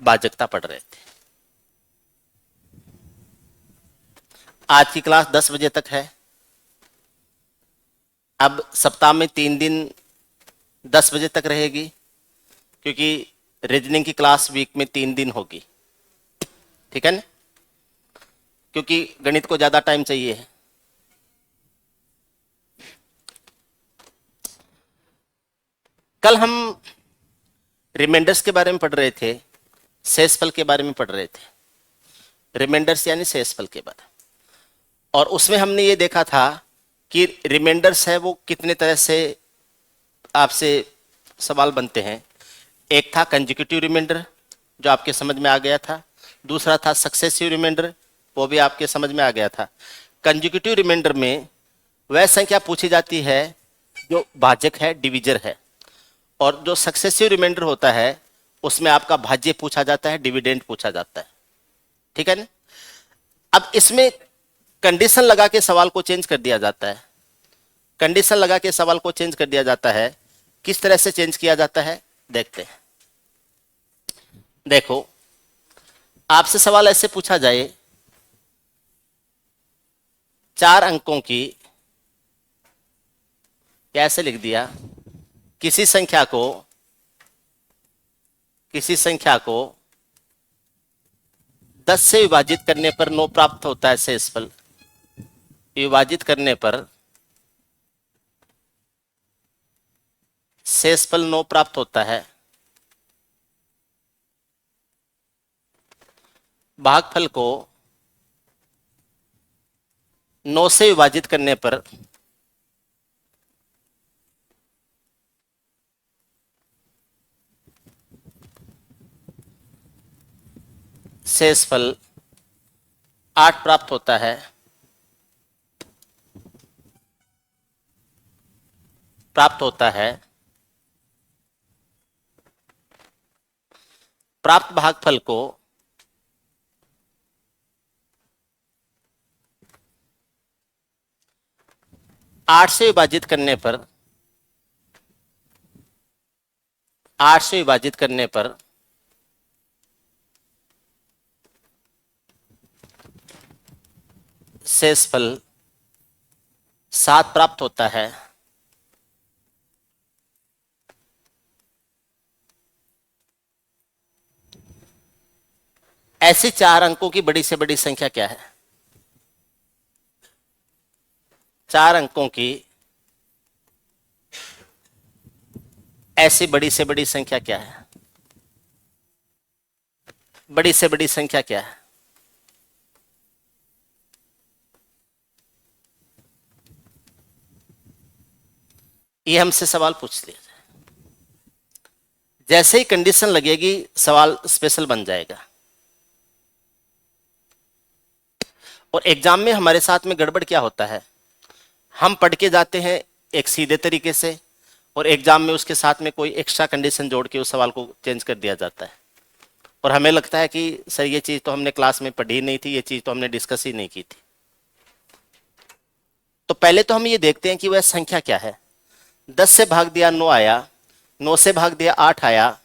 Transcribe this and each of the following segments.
भाजकता पढ़ रहे थे। आज की क्लास 10 बजे तक है। अब सप्ताह में 3 दिन 10 बजे तक रहेगी, क्योंकि रीजनिंग की क्लास वीक में 3 दिन होगी। ठीक है ना, क्योंकि गणित को ज्यादा टाइम चाहिए है। कल हम रिमाइंडर्स के बारे में पढ़ रहे थे, शेषफल के बारे में पढ़ रहे थे। रिमाइंडर्स यानी शेषफल के बारे में। और उसमें हमने ये देखा था कि रिमाइंडर्स है वो कितने तरह से आपसे सवाल बनते हैं। एक था कंसेक्यूटिव रिमाइंडर, जो आपके समझ में आ गया था। दूसरा था सक्सेसिव रिमाइंडर, वो भी आपके समझ में आ गया था। कंसेक्यूटिव रिमाइंडर में वह संख्या पूछी जाती है जो भाजक है, डिविजर है। और जो सक्सेसिव रिमाइंडर होता है उसमें आपका भाज्य पूछा जाता है, डिविडेंड पूछा जाता है। ठीक है ना। अब इसमें कंडीशन लगा के सवाल को चेंज कर दिया जाता है। कंडीशन लगा के सवाल को चेंज कर दिया जाता है। किस तरह से चेंज किया जाता है देखते हैं। देखो, आपसे सवाल ऐसे पूछा जाए, 4 अंकों की, कैसे लिख दिया, किसी संख्या को 10 से विभाजित करने पर 9 प्राप्त होता है शेषफल। विभाजित करने पर शेषफल 9 प्राप्त होता है। भागफल को 9 से विभाजित करने पर शेषफल 8 प्राप्त होता है। प्राप्त भागफल को 8 से विभाजित करने पर शेषफल 7 प्राप्त होता है। ऐसी 4 अंकों की बड़ी से बड़ी संख्या क्या है? 4 अंकों की ऐसी बड़ी से बड़ी संख्या क्या है? बड़ी से बड़ी संख्या क्या है? ये हमसे सवाल पूछ लिया जाए, जैसे ही कंडीशन लगेगी सवाल स्पेशल बन जाएगा। और एग्जाम में हमारे साथ में गड़बड़ क्या होता है, हम पढ़ के जाते हैं एक सीधे तरीके से, और एग्जाम में उसके साथ में कोई एक्स्ट्रा कंडीशन जोड़ के उस सवाल को चेंज कर दिया जाता है। और हमें लगता है कि सर ये चीज तो हमने क्लास में पढ़ी नहीं थी, ये चीज तो हमने डिस्कस ही नहीं की थी। तो पहले तो हम ये देखते हैं कि वह संख्या क्या है। 10 से भाग दिया 9 आया, 9 से भाग दिया 8 आया,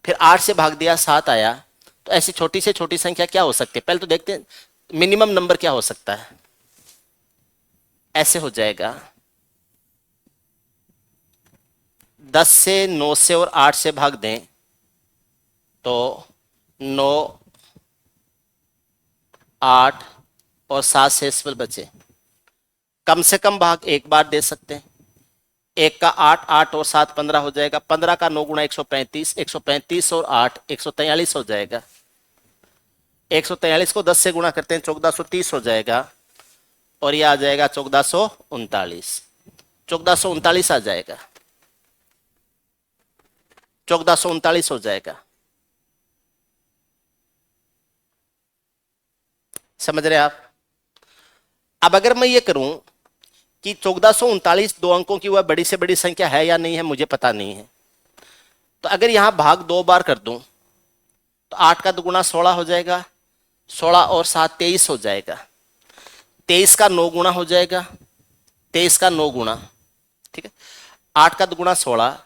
फिर 8 से भाग दिया 7 आया। तो ऐसी छोटी से छोटी संख्या क्या हो सकती है, पहले तो देखते हैं मिनिमम नंबर क्या हो सकता है। ऐसे हो जाएगा, 10 से 9 से और 8 से भाग दें तो 9, 8 और 7 शेषफल बचे। कम से कम भाग एक बार दे सकते हैं। एक का 8, 8 और 7 15 हो जाएगा। 15 का 9 गुणा 135, 135 और 8 143 हो जाएगा। 143 को 10 से गुणा करते हैं 1430 हो जाएगा। और यह आ जाएगा 1439। 1439 आ जाएगा, 1439 हो जाएगा। समझ रहे आप? अब अगर मैं ये करूं कि 1439 दो अंकों की वह बड़ी से बड़ी संख्या है या नहीं है, मुझे पता नहीं है। तो अगर यहां भाग 2 बार कर दूं तो 8 का 2 गुणा 16 हो जाएगा, 16 और 7 23 हो जाएगा। 23 का 9 गुणा हो जाएगा, 23 का 9 गुणा, ठीक है। 8 का 2 गुणा 16,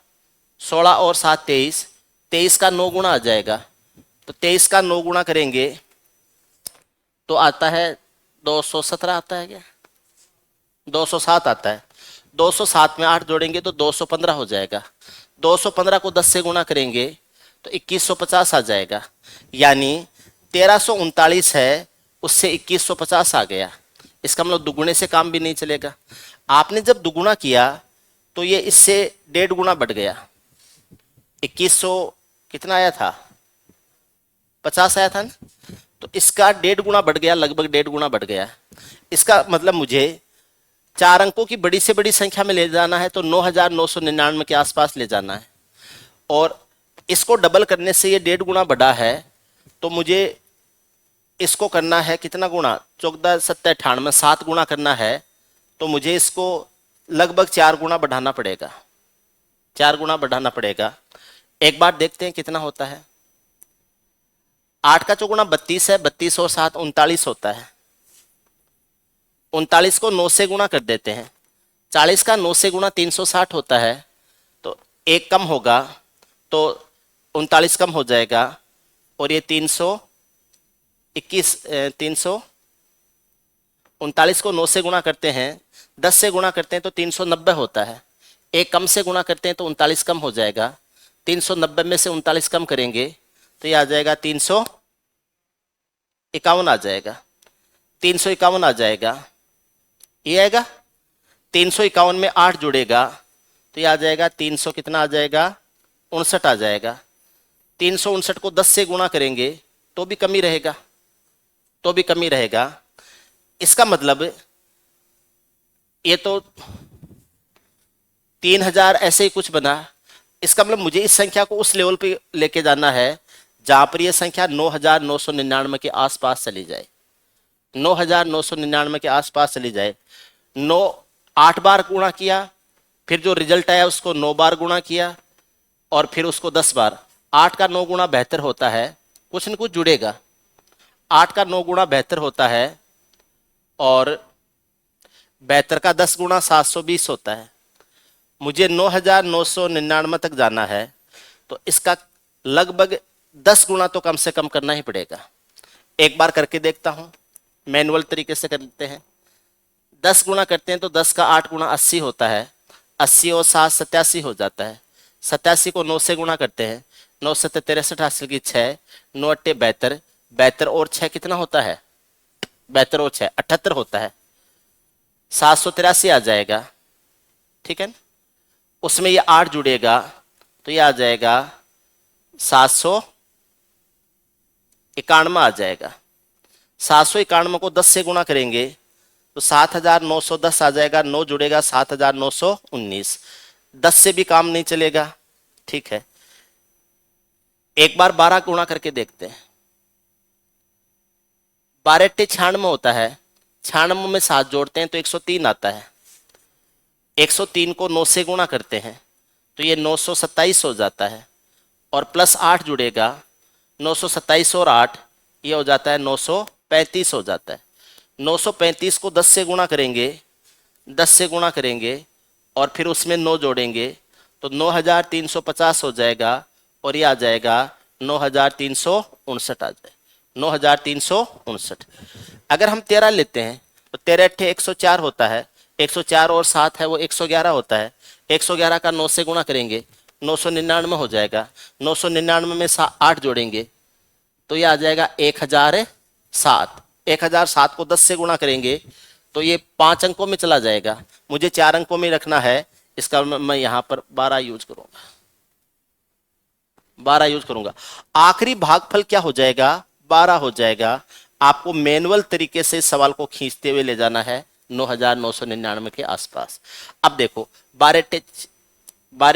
16 और 7 23, 23 का 9 गुना आ जाएगा, तो 23 का 9 गुना करेंगे तो आता है 217 आता है क्या, 207 आता है। 207 में 8 जोड़ेंगे तो 215 हो जाएगा। 215 को 10 से गुणा करेंगे तो 2150 आ जाएगा। यानी 1339 है, उससे 2150 आ गया। इसका मतलब दुगुने से काम भी नहीं चलेगा। आपने जब दुगुना किया तो ये इससे 1.5 गुना बढ़ गया। 2100 कितना आया था, 50 आया था ना, तो इसका 1.5 गुना बढ़ गया, लगभग 1.5 गुना बढ़ गया। इसका मतलब मुझे 4 अंकों की बड़ी से बड़ी संख्या में ले जाना है तो 9999 के आसपास ले जाना है, और इसको डबल करने से ये 1.5 गुना बढ़ा है, तो मुझे इसको करना है कितना गुना, 14 7 98 7 गुना करना है, तो मुझे इसको लगभग 4 गुना बढ़ाना पड़ेगा। 4 गुना बढ़ाना पड़ेगा। एक बार देखते हैं कितना होता है। 8 का चौगुना 32 है, 32 और 7 39 होता है। 39 को 9 से गुणा कर देते हैं। 40 का 9 से गुणा 360 होता है, तो एक कम होगा तो 39 कम हो जाएगा, और ये 39 को 9 से गुणा करते हैं, 10 से गुणा करते हैं तो 390 होता है। एक कम से गुणा करते हैं तो 39 कम हो जाएगा। 390 में से 39 कम करेंगे तो ये आ जाएगा 351 आ जाएगा। 351 आ जाएगा, ये आएगा। 351 में 8 जुड़ेगा तो ये आ जाएगा 300 कितना आ जाएगा, 59 आ जाएगा। 359 को 10 से गुणा करेंगे तो भी कमी रहेगा, तो भी कमी रहेगा। इसका मतलब ये तो 3000 ऐसे ही कुछ बना। इसका मतलब मुझे इस संख्या को उस लेवल पे लेके जाना है जहां पर यह संख्या 9999 के आसपास चली जाए। 9999 के आसपास चली जाए। 8 बार गुणा किया, फिर जो रिजल्ट आया उसको 9 बार गुणा किया, और फिर उसको 10 बार। 8 का 9 गुणा बेहतर होता है, कुछ न कुछ जुड़ेगा। 8 का 9 गुणा बेहतर होता है, और बेहतर का 10 गुणा 720 होता है। मुझे 9999 तक जाना है, तो इसका लगभग 10 गुणा तो कम से कम करना ही पड़ेगा। एक बार करके देखता हूं, मैनुअल तरीके से करते हैं। 10 गुणा करते हैं तो 10 का 8 गुणा 80 होता है। 80 और 7 87 हो जाता है। 87 को 9 से गुणा करते हैं, 9 7 63 हासिल की 6, 9 8 72, 72 और 6 कितना होता है, 72 और 6 78 होता है। 783 आ जाएगा, ठीक है ना। उसमें ये 8 जुड़ेगा तो ये आ जाएगा 791 आ जाएगा। 791 को 10 से गुणा करेंगे तो 7910 आ जाएगा। 9 जुड़ेगा 7919। 10 से भी काम नहीं चलेगा, ठीक है। एक बार 12 गुणा करके देखते हैं। 12 8 96 होता है। 96 में 7 जोड़ते हैं तो 103 आता है। 103 को 9 से गुणा करते हैं तो ये 927 हो जाता है, और प्लस 8 जुड़ेगा। 927 और 8 ये हो जाता है 935 हो जाता है। 935 को 10 से गुणा करेंगे, 10 से गुणा करेंगे और फिर उसमें 9 जोड़ेंगे तो 9350 हो जाएगा, और ये आ जाएगा 9359 आ जाए 9359। अगर हम 13 लेते हैं तो 13 अट्ठे 104 होता है। 104 और 7 है वो 111 होता है। 111 का 9 से गुणा करेंगे 999 हो जाएगा। 999 में 8 जोड़ेंगे तो ये आ जाएगा 1007। 1007 को 10 से गुणा करेंगे तो ये 5 अंकों में चला जाएगा। मुझे 4 अंकों में रखना है, इसका मैं यहां पर 12 यूज करूंगा। 12 यूज करूंगा। आखिरी भागफल क्या हो जाएगा, 12 हो जाएगा। आपको मैनुअल तरीके से सवाल को खींचते हुए ले जाना है 9999 के आसपास। अब देखो 12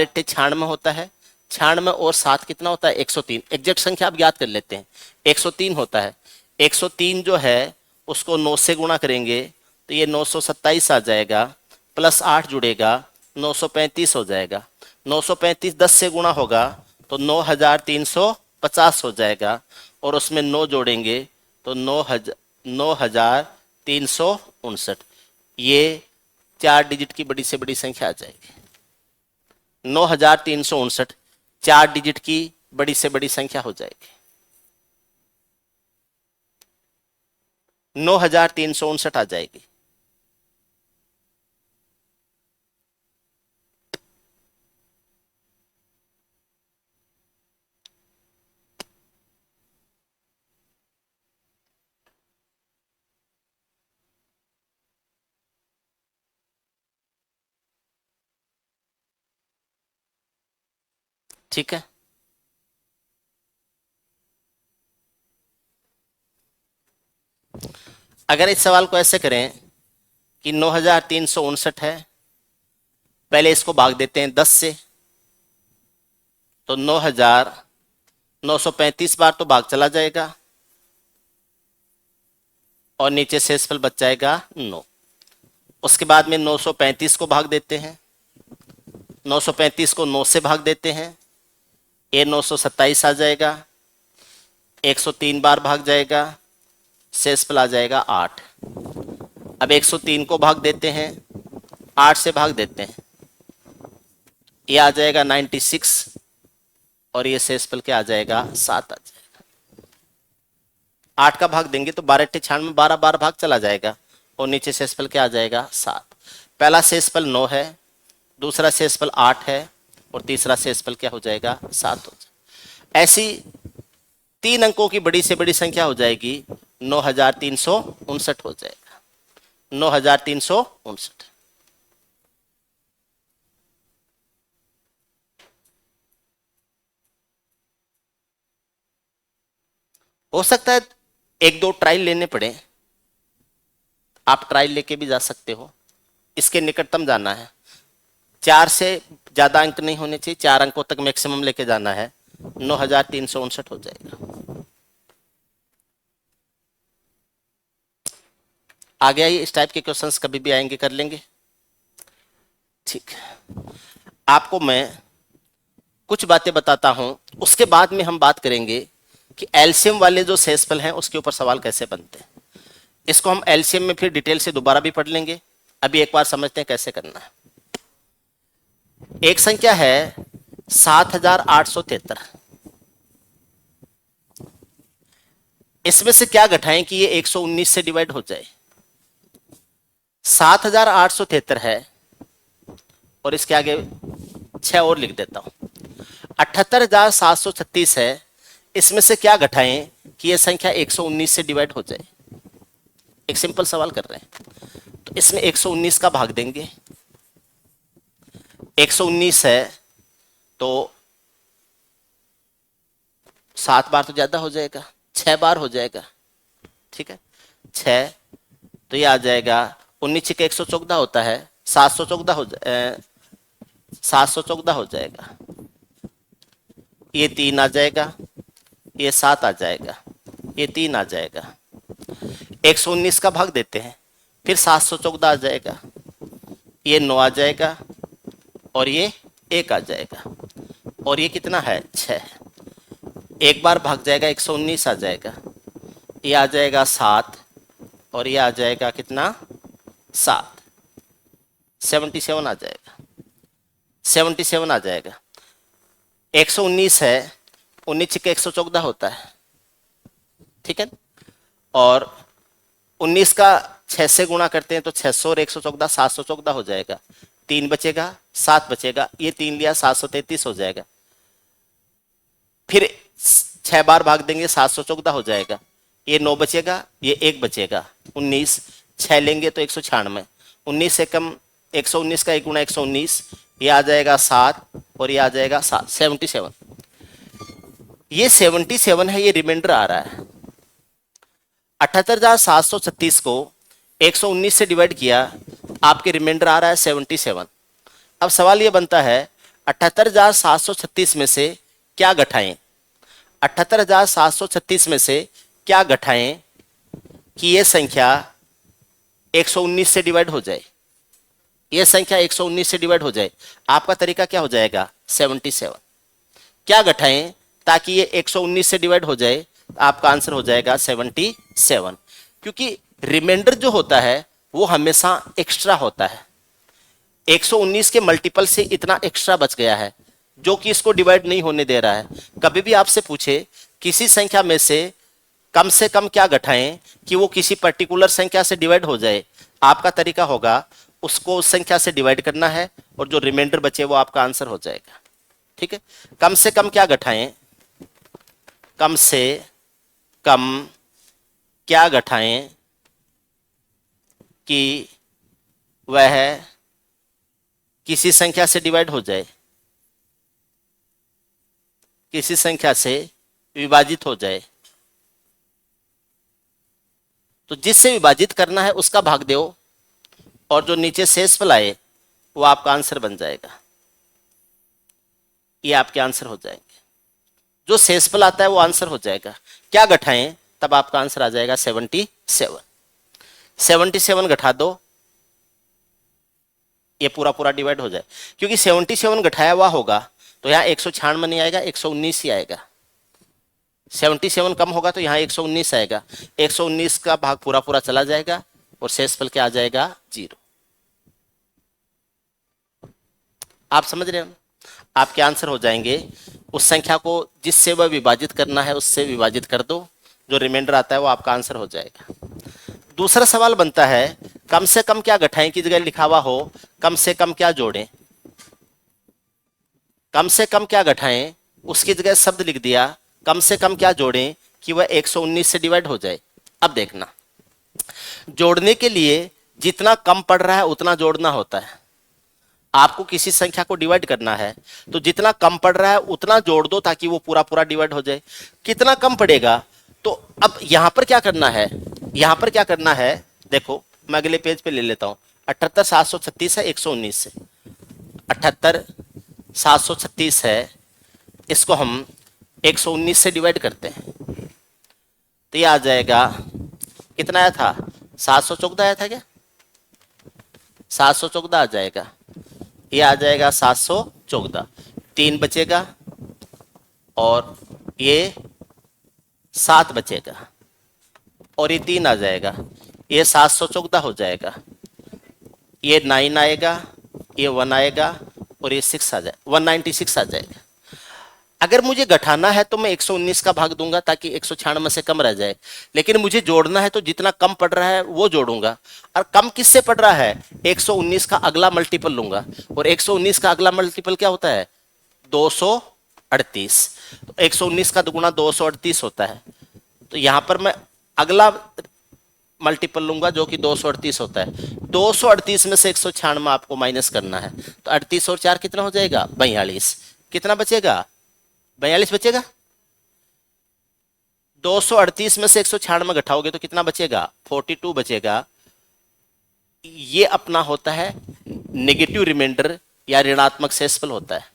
अट्ठे 96 होता है। 96 और 7 कितना होता है, 103। एग्जैक्ट संख्या आप याद कर लेते हैं, 103 होता है। 103 जो है उसको 9 से गुणा करेंगे तो ये 927 आ जाएगा, प्लस 8 जुड़ेगा 935 हो जाएगा। 935 10 से गुणा होगा तो 9350 हो जाएगा, और उसमें 9 जोड़ेंगे तो 9359। ये 4 डिजिट की बड़ी से बड़ी संख्या आ जाएगी। 9359 4 डिजिट की बड़ी से बड़ी संख्या हो जाएगी। 9359 आ जाएगी। ठीक है, अगर इस सवाल को ऐसे करें कि 9359 है, पहले इसको भाग देते हैं 10 से, तो 9935 बार तो भाग चला जाएगा और नीचे शेषफल बच जाएगा 9। उसके बाद में 935 को भाग देते हैं, 935 को 9 से भाग देते हैं, ये 927 आ जाएगा, 103 बार भाग जाएगा, शेषफल आ जाएगा 8। अब 103 को भाग देते हैं, 8 से भाग देते हैं, ये आ जाएगा 96 और ये शेषफल क्या आ जाएगा 7 आ जाएगा। 8 का भाग देंगे तो 12 × 96 में 12 बार भाग चला जाएगा और नीचे शेषफल क्या आ जाएगा 7। पहला शेषफल 9 है, दूसरा शेषफल 8 है और तीसरा शेषफल क्या हो जाएगा 7 हो जाएगा। ऐसी 3 अंकों की बड़ी से बड़ी संख्या हो जाएगी 9359 हो जाएगा, 9359। हो सकता है 1-2 ट्रायल लेने पड़े, आप ट्रायल लेके भी जा सकते हो। इसके निकटतम जाना है, 4 से ज्यादा अंक नहीं होने चाहिए, 4 अंकों तक मैक्सिमम लेके जाना है, 9359 हो जाएगा। आगे आइए, इस टाइप के क्वेश्चंस कभी भी आएंगे, कर लेंगे। ठीक है, आपको मैं कुछ बातें बताता हूं, उसके बाद में हम बात करेंगे कि एलसीएम वाले जो शेषफल हैं उसके ऊपर सवाल कैसे बनते हैं। इसको हम एलसीएम में फिर डिटेल से दोबारा भी पढ़ लेंगे, अभी एक बार समझते हैं कैसे करना है। एक संख्या है 7873, इसमें से क्या घटाएं कि ये 119 से डिवाइड हो जाए। 7873 है और इसके आगे 6 और लिख देता हूं। 78736 है, इसमें से क्या घटाएं कि यह संख्या 119 से डिवाइड हो जाए। एक सिंपल सवाल कर रहे हैं, तो इसमें 119 का भाग देंगे। 119 है तो 7 बार तो ज्यादा हो जाएगा, 6 बार हो जाएगा। ठीक है, 6 तो ये आ जाएगा 19 के 114 होता है, 714 हो 714 हो जाएगा। ये 3 आ जाएगा, ये 7 आ जाएगा, ये 3 आ जाएगा। 119 का भाग देते हैं, फिर 714 आ जाएगा, ये 9 आ जाएगा और ये 1 आ जाएगा और ये कितना है 6। एक बार भाग जाएगा, 119 आ जाएगा, ये आ जाएगा 7 और ये आ जाएगा कितना 7, 77 आ जाएगा, 77 आ जाएगा। 119 है, 19 के 114 होता है, ठीक है, और 19 का 6 से गुणा करते हैं तो 600 और 114 714 हो जाएगा। 3 बचेगा, 7 बचेगा, ये 3 लिया 733 हो जाएगा। फिर 6 बार भाग देंगे 714 हो जाएगा, ये 9 बचेगा, ये 1 बचेगा, 19, 6 लेंगे तो 196, 19 से कम 119 का 1 गुणा 119, ये आ जाएगा 7 और ये आ जाएगा 7, 77। ये 77 है, ये रिमाइंडर आ रहा है। 78,736 को 119 से डिवाइड किया, आपके रिमाइंडर आ रहा है 77। अब सवाल ये बनता है 78,736 में से क्या घटाएं, 78,736 में से क्या घटाएं कि ये संख्या 119 से डिवाइड हो जाए, ये संख्या 119 से डिवाइड हो जाए। आपका तरीका क्या हो जाएगा 77। क्या घटाएं ताकि ये 119 से डिवाइड हो जाए, आपका आंसर हो जाएगा 77। क्योंकि रिमाइंडर जो होता है वो हमेशा एक्स्ट्रा होता है। 119 के मल्टीपल से इतना एक्स्ट्रा बच गया है, जो कि इसको डिवाइड नहीं होने दे रहा है। कभी भी आपसे पूछे किसी संख्या में से कम क्या घटाएं कि वो किसी पर्टिकुलर संख्या से डिवाइड हो जाए, आपका तरीका होगा उसको उस संख्या से डिवाइड करना है और जो रिमाइंडर बचे वो आपका आंसर हो जाएगा। ठीक है, कम से कम क्या घटाएं, कम से कम क्या घटाएं कि वह किसी संख्या से डिवाइड हो जाए, किसी संख्या से विभाजित हो जाए। तो जिससे विभाजित करना है उसका भाग दो और जो नीचे शेषफल आए वो आपका आंसर बन जाएगा। ये आपके आंसर हो जाएंगे। जो शेषफल आता है वो आंसर हो जाएगा। क्या घटाएं, तब आपका आंसर आ जाएगा 77। 77 घटा दो, ये पूरा पूरा डिवाइड हो जाए। क्योंकि 77 घटाया हुआ होगा तो यहाँ 196 नहीं आएगा, 119 ही आएगा। 77 कम होगा तो यहाँ 119 आएगा। 119 का भाग पूरा पूरा चला जाएगा और शेषफल क्या आ जाएगा, 0। आप समझ रहे हो? आपके आंसर हो जाएंगे। उस संख्या को जिससे वह विभाजित करना है उससे विभाजित कर दो, जो रिमाइंडर आता है वो आपका आंसर हो जाएगा। दूसरा सवाल बनता है कम से कम क्या घटाएं की जगह लिखा हुआ हो कम से कम क्या जोड़ें। कम से कम क्या घटाएं उसकी जगह शब्द लिख दिया कम से कम क्या जोड़ें कि वह 119 से डिवाइड हो जाए। अब देखना, जोड़ने के लिए जितना कम पड़ रहा है उतना जोड़ना होता है। आपको किसी संख्या को डिवाइड करना है तो जितना कम पड़ रहा है उतना जोड़ दो ताकि वो पूरा पूरा डिवाइड हो जाए। कितना कम पड़ेगा, तो अब यहां पर क्या करना है, यहां पर क्या करना है, देखो मैं अगले पेज पे ले लेता हूं। 78736 है 119 से, 78736 है, इसको हम 119 से डिवाइड करते हैं तो ये आ जाएगा, कितना आया था, 714 आया था क्या, 714 आ जाएगा। ये आ जाएगा 714, 3 बचेगा और ये 7 बचेगा और ये 3 आ जाएगा, ये 714 हो जाएगा। ये 9 आएगा, ये 1 आएगा और ये 6 आ जाए, 196 आ जाएगा। अगर मुझे घटाना है तो मैं 119 का भाग दूंगा ताकि 196 से कम रह जाए, लेकिन मुझे जोड़ना है तो जितना कम पड़ रहा है वो जोड़ूंगा। और कम किससे पड़ रहा है, 119 का अगला मल्टीपल लूंगा और 119 का अगला मल्टीपल क्या होता है, 238। तो 119 का दुगुना 238 होता है, तो यहां पर मैं अगला मल्टीपल लूंगा जो कि 238 होता है। 238 में से 196 आपको माइनस करना है, तो 38 और 4 कितना हो जाएगा, 42। कितना बचेगा, 42 बचेगा। 238 में से 196 घटाओगे तो कितना बचेगा, 42 बचेगा। ये अपना होता है नेगेटिव रिमाइंडर या ऋणात्मक शेषफल होता है।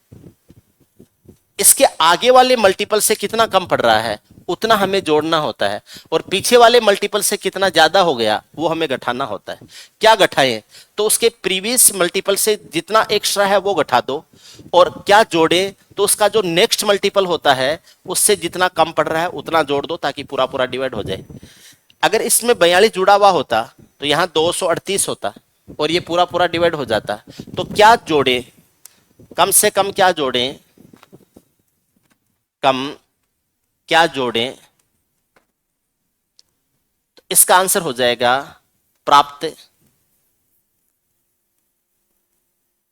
इसके आगे वाले मल्टीपल से कितना कम पड़ रहा है उतना हमें जोड़ना होता है और पीछे वाले मल्टीपल से कितना ज्यादा हो गया वो हमें घटाना होता है। क्या घटाएं, तो उसके प्रीवियस मल्टीपल से जितना एक्स्ट्रा है वो घटा दो और क्या जोड़े, तो उसका जो नेक्स्ट मल्टीपल होता है उससे जितना कम पड़ रहा है उतना जोड़ दो ताकि पूरा पूरा डिवाइड हो जाए। अगर इसमें 42 जुड़ा हुआ होता तो यहाँ 238 होता और ये पूरा पूरा डिवाइड हो जाता। तो क्या जोड़े, कम से कम क्या जोड़ें, कम क्या जोड़ें, तो इसका आंसर हो जाएगा प्राप्त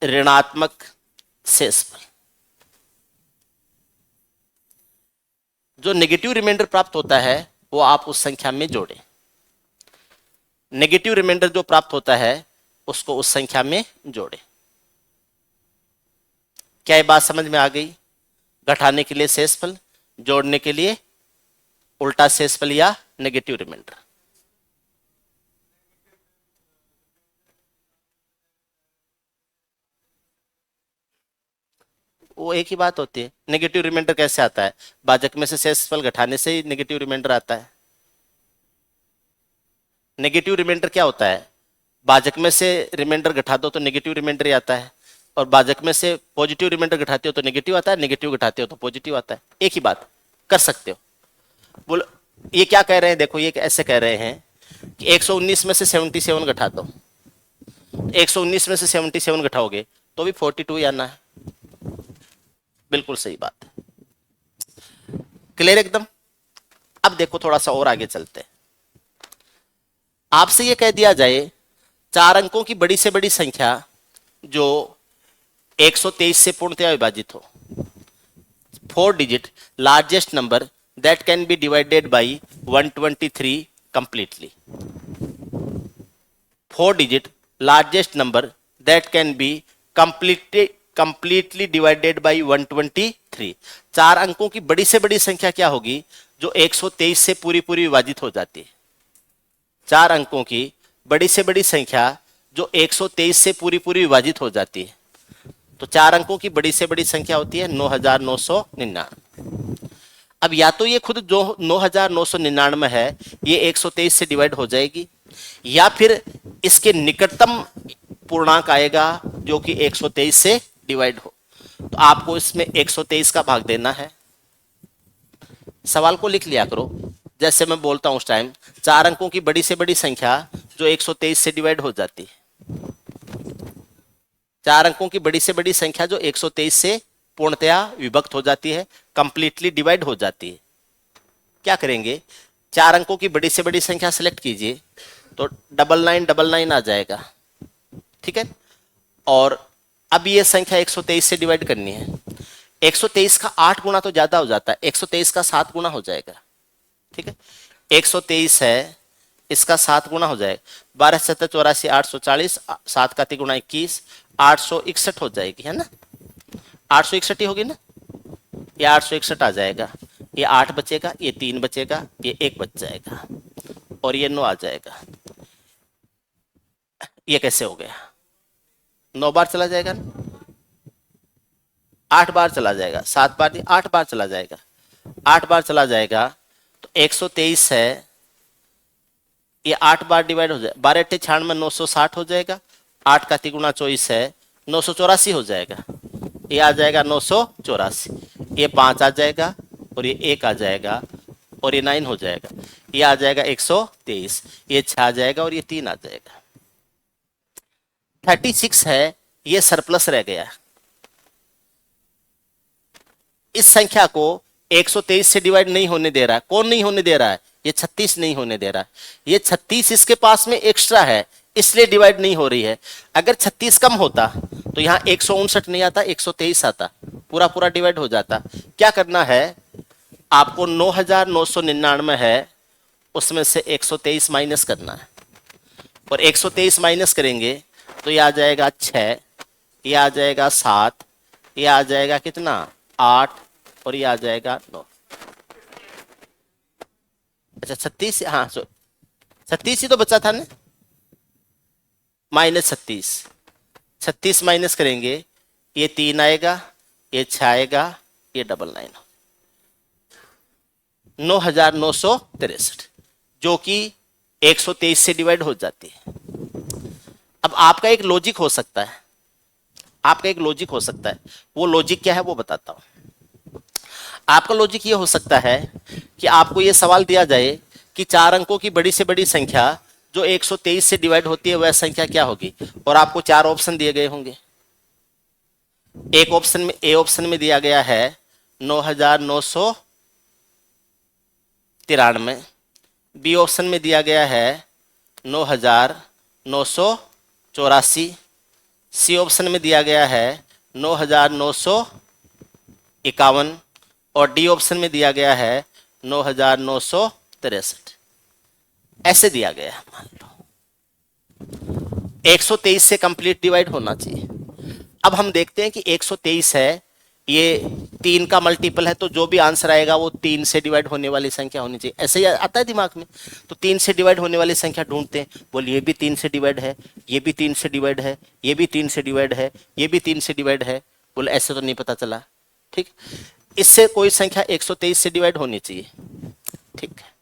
ऋणात्मक शेषफल। जो नेगेटिव रिमाइंडर प्राप्त होता है वो आप उस संख्या में जोड़ें। नेगेटिव रिमाइंडर जो प्राप्त होता है उसको उस संख्या में जोड़ें। क्या ये बात समझ में आ गई? घटाने के लिए शेषफल, जोड़ने के लिए उल्टा शेषफल या नेगेटिव रिमाइंडर। वो एक ही बात होती है। नेगेटिव रिमाइंडर कैसे आता है, भाजक में से शेषफल घटाने से ही नेगेटिव रिमाइंडर आता है। नेगेटिव रिमाइंडर क्या होता है, भाजक में से रिमाइंडर घटा दो तो नेगेटिव रिमाइंडर ही आता है और भाजक में से पॉजिटिव रिमाइंडर घटाते हो तो नेगेटिव आता है, नेगेटिव घटाते हो तो पॉजिटिव आता है। एक ही बात कर सकते हो। बोलो ये क्या कह रहे हैं, देखो ये ऐसे कह रहे हैं कि 119 में से 77 घटा दो, 119 में से 77 घटाओगे तो भी 42 ही आना है। बिल्कुल सही बात है। क्लियर एकदम। अब देखो थोड़ा सा और आगे चलते हैं। आपसे ये कह दिया जाए 4 अंकों की बड़ी से बड़ी संख्या जो 123 से पूर्णतया विभाजित हो। 4 digit largest number that can be divided by 123 completely. 4 digit largest number that can be completely divided by 123। 4 अंकों की बड़ी से बड़ी संख्या क्या होगी जो 123 से पूरी पूरी विभाजित हो जाती है। 4 अंकों की बड़ी से बड़ी संख्या जो 123 से पूरी पूरी विभाजित हो जाती है। तो 4 अंकों की बड़ी से बड़ी संख्या होती है 9999। अब या तो ये खुद जो 9999 है ये 123 से डिवाइड हो जाएगी, या फिर इसके निकटतम पूर्णांक आएगा जो कि 123 से डिवाइड हो। तो आपको इसमें 123 का भाग देना है। सवाल को लिख लिया करो, जैसे मैं बोलता हूं उस टाइम 4 अंकों की बड़ी से बड़ी संख्या जो 123 से डिवाइड हो जाती है। 4 अंकों की बड़ी से बड़ी संख्या जो 123 से पूर्णतया विभक्त हो जाती है, कंप्लीटली डिवाइड हो जाती है। क्या करेंगे, 4 अंकों की बड़ी से बड़ी संख्या सेलेक्ट कीजिए तो 9999 आ जाएगा, ठीक है। और अब ये संख्या 123 से डिवाइड करनी है। 123 का 8 गुना तो ज्यादा हो जाता है, 123 का 7 गुना हो जाएगा, ठीक है। 123 है, इसका 7 गुना हो जाएगा। 12 7 84 840, 7 का 3 गुना 21, 861 हो जाएगी, है ना। 861 ही होगी ना, ये 861 आ जाएगा। ये 8 बचेगा, ये 3 बचेगा, ये 1 बच जाएगा और ये 9 आ जाएगा। ये कैसे हो गया, 9 बार चला जाएगा ना, 8 बार चला जाएगा, 7 बार नहीं 8 बार चला जाएगा। 8 बार चला जाएगा तो 123 है, ये 8 बार डिवाइड हो जाएगा। 12 8 96 960 हो जाएगा। 8 का 3 गुना 24 है, 984 हो जाएगा। ये आ जाएगा 984, ये 5 आ जाएगा और ये 1 आ जाएगा और ये 9 हो जाएगा। ये आ जाएगा 123, ये 6 आ जाएगा और ये 3 आ जाएगा। 36 है, ये सरप्लस रह गया। इस संख्या को 123 से डिवाइड नहीं होने दे रहा है। कौन नहीं होने दे रहा है, ये 36 नहीं होने दे रहा है। ये 36 इसके पास में एक्स्ट्रा है, इसलिए डिवाइड नहीं हो रही है। अगर 36 कम होता तो यहां 159 नहीं आता, 123 आता, पूरा पूरा डिवाइड हो जाता। क्या करना है आपको, 9999 है, उसमें से 123 माइनस करना है। और 123 माइनस करेंगे तो ये आ जाएगा 6, ये आ जाएगा 7, ये आ जाएगा कितना 8 और ये आ जाएगा 9। अच्छा 36, हाँ 36 ही तो बचा था ना, -36। 36 माइनस करेंगे, ये 3 आएगा, ये 6 आएगा, ये 99, 9963, जो कि 123 से डिवाइड हो जाती है। अब आपका एक लॉजिक हो सकता है, आपका एक लॉजिक हो सकता है, वो लॉजिक क्या है वो बताता हूं। आपका लॉजिक ये हो सकता है कि आपको ये सवाल दिया जाए कि 4 अंकों की बड़ी से बड़ी संख्या जो 123 से डिवाइड होती है वह संख्या क्या होगी, और आपको 4 ऑप्शन दिए गए होंगे। एक ऑप्शन में, ए ऑप्शन में दिया गया है 9993, बी ऑप्शन में दिया गया है 9984, सी ऑप्शन में दिया गया है 9951 और डी ऑप्शन में दिया गया है 9963। ऐसे दिया गया है। मान लो 123 से कंप्लीट डिवाइड होना चाहिए। अब हम देखते हैं कि 123 है, ये 3 का मल्टीपल है, तो जो भी आंसर आएगा वो 3 से डिवाइड होने वाली संख्या होनी चाहिए। ऐसे ही आता है दिमाग में। तो 3 से डिवाइड होने वाली संख्या ढूंढते हैं, बोल ये भी 3 से डिवाइड है, ये भी 3 से डिवाइड है, ये भी 3 से डिवाइड है, ये भी 3 से डिवाइड है। बोले ऐसे तो नहीं पता चला, ठीक। इससे कोई संख्या 123 से डिवाइड होनी चाहिए, ठीक है।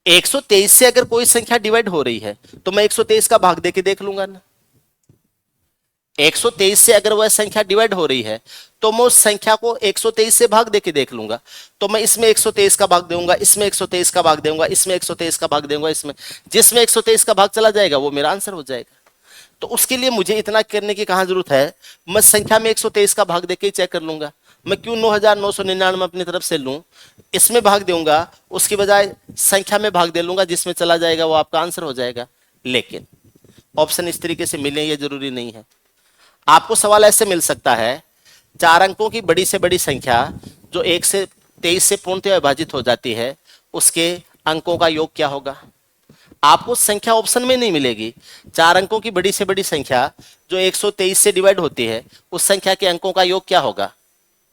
123 से अगर कोई संख्या डिवाइड हो रही है तो मैं 123 का भाग देके देख लूंगा ना। 123 से अगर वह संख्या डिवाइड हो रही है तो मैं उस संख्या को 123 से भाग देके देख लूंगा। तो मैं इसमें 123 का भाग दूंगा, इसमें 123 का भाग दूंगा, इसमें 123 का भाग दूंगा, इसमें जिसमें 123 का भाग चला जाएगा वो मेरा आंसर हो जाएगा। तो उसके लिए मुझे इतना करने की कहाँ जरूरत है, मैं संख्या में 123 का भाग देके ही चेक कर लूंगा। मैं क्यों 9999 अपनी तरफ से लूं, इसमें भाग दूंगा, उसकी बजाय संख्या में भाग दे लूंगा, जिसमें चला जाएगा वो आपका आंसर हो जाएगा। लेकिन ऑप्शन इस तरीके से मिले ये जरूरी नहीं है। आपको सवाल ऐसे मिल सकता है, 4 अंकों की बड़ी से बड़ी संख्या जो 1 से 23 से पूर्णतः विभाजित हो जाती है, उसके अंकों का योग क्या होगा। आपको संख्या ऑप्शन में नहीं मिलेगी। 4 अंकों की बड़ी से बड़ी संख्या जो 123 से डिवाइड होती है, उस संख्या के अंकों का योग क्या होगा,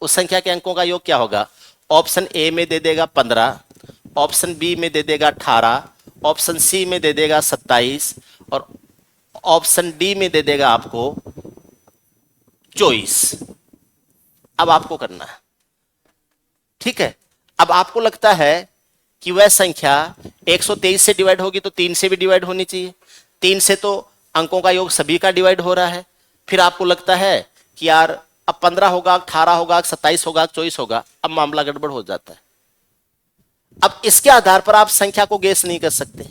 उस संख्या के अंकों का योग क्या होगा। ऑप्शन ए में दे देगा 15, ऑप्शन बी में दे देगा 18, ऑप्शन सी में दे देगा 27 और ऑप्शन डी में दे देगा आपको 24। अब आपको करना है, ठीक है। अब आपको लगता है कि वह संख्या 123 से डिवाइड होगी तो 3 से भी डिवाइड होनी चाहिए, 3 से तो अंकों का योग सभी का डिवाइड हो रहा है। फिर आपको लगता है कि यार अब 15 होगा, 18 होगा, 27 होगा, 24 होगा, अब मामला गड़बड़ हो जाता है। अब इसके आधार पर आप संख्या को गेस नहीं कर सकते,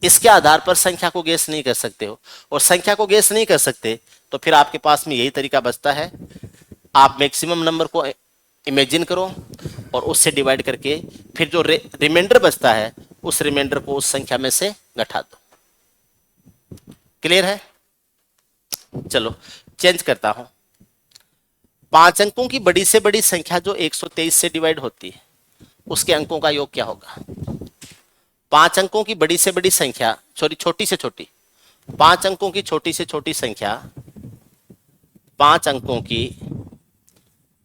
इसके आधार पर संख्या को गेस नहीं कर सकते हो, और संख्या को गेस नहीं कर सकते तो फिर आपके पास में यही तरीका बचता है, आप मैक्सिमम नंबर को इमेजिन करो और उससे डिवाइड करके फिर जो रिमाइंडर बचता है उस रिमाइंडर को उस संख्या में से घटा दो। क्लियर है? चलो चेंज करता हूं। 5 अंकों की बड़ी से बड़ी संख्या जो 123 से डिवाइड होती है, उसके अंकों का योग क्या होगा। 5 अंकों की बड़ी से बड़ी संख्या, सॉरी छोटी से छोटी, 5 अंकों की छोटी से छोटी संख्या, 5 अंकों की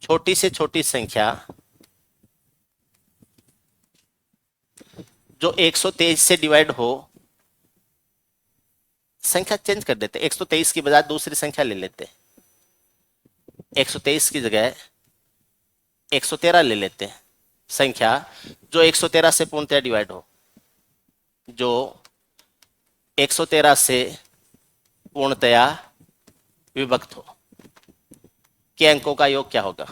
छोटी से छोटी संख्या जो 123 से डिवाइड हो, संख्या चेंज कर देते, 123 की बजाय दूसरी संख्या ले लेते, 123 की जगह 113 ले लेते हैं, संख्या जो 113 से पूर्णतः डिवाइड हो, जो 113 से पूर्णतया विभक्त हो, के अंकों का योग क्या होगा।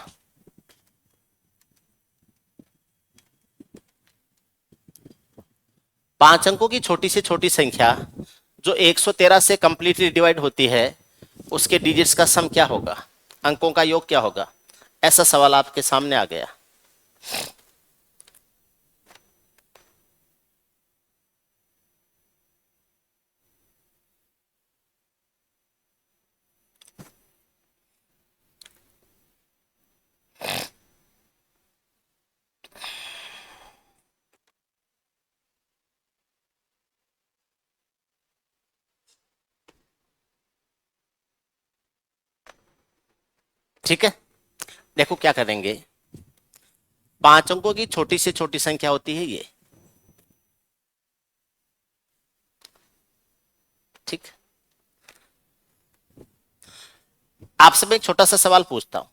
पांच अंकों की छोटी से छोटी संख्या जो 113 से कंप्लीटली डिवाइड होती है, उसके डिजिट्स का सम क्या होगा, अंकों का योग क्या होगा। ऐसा सवाल आपके सामने आ गया। ठीक है, देखो क्या करेंगे। 5 अंकों की छोटी से छोटी संख्या होती है ये, ठीक। आपसे मैं एक छोटा सा सवाल पूछता हूं,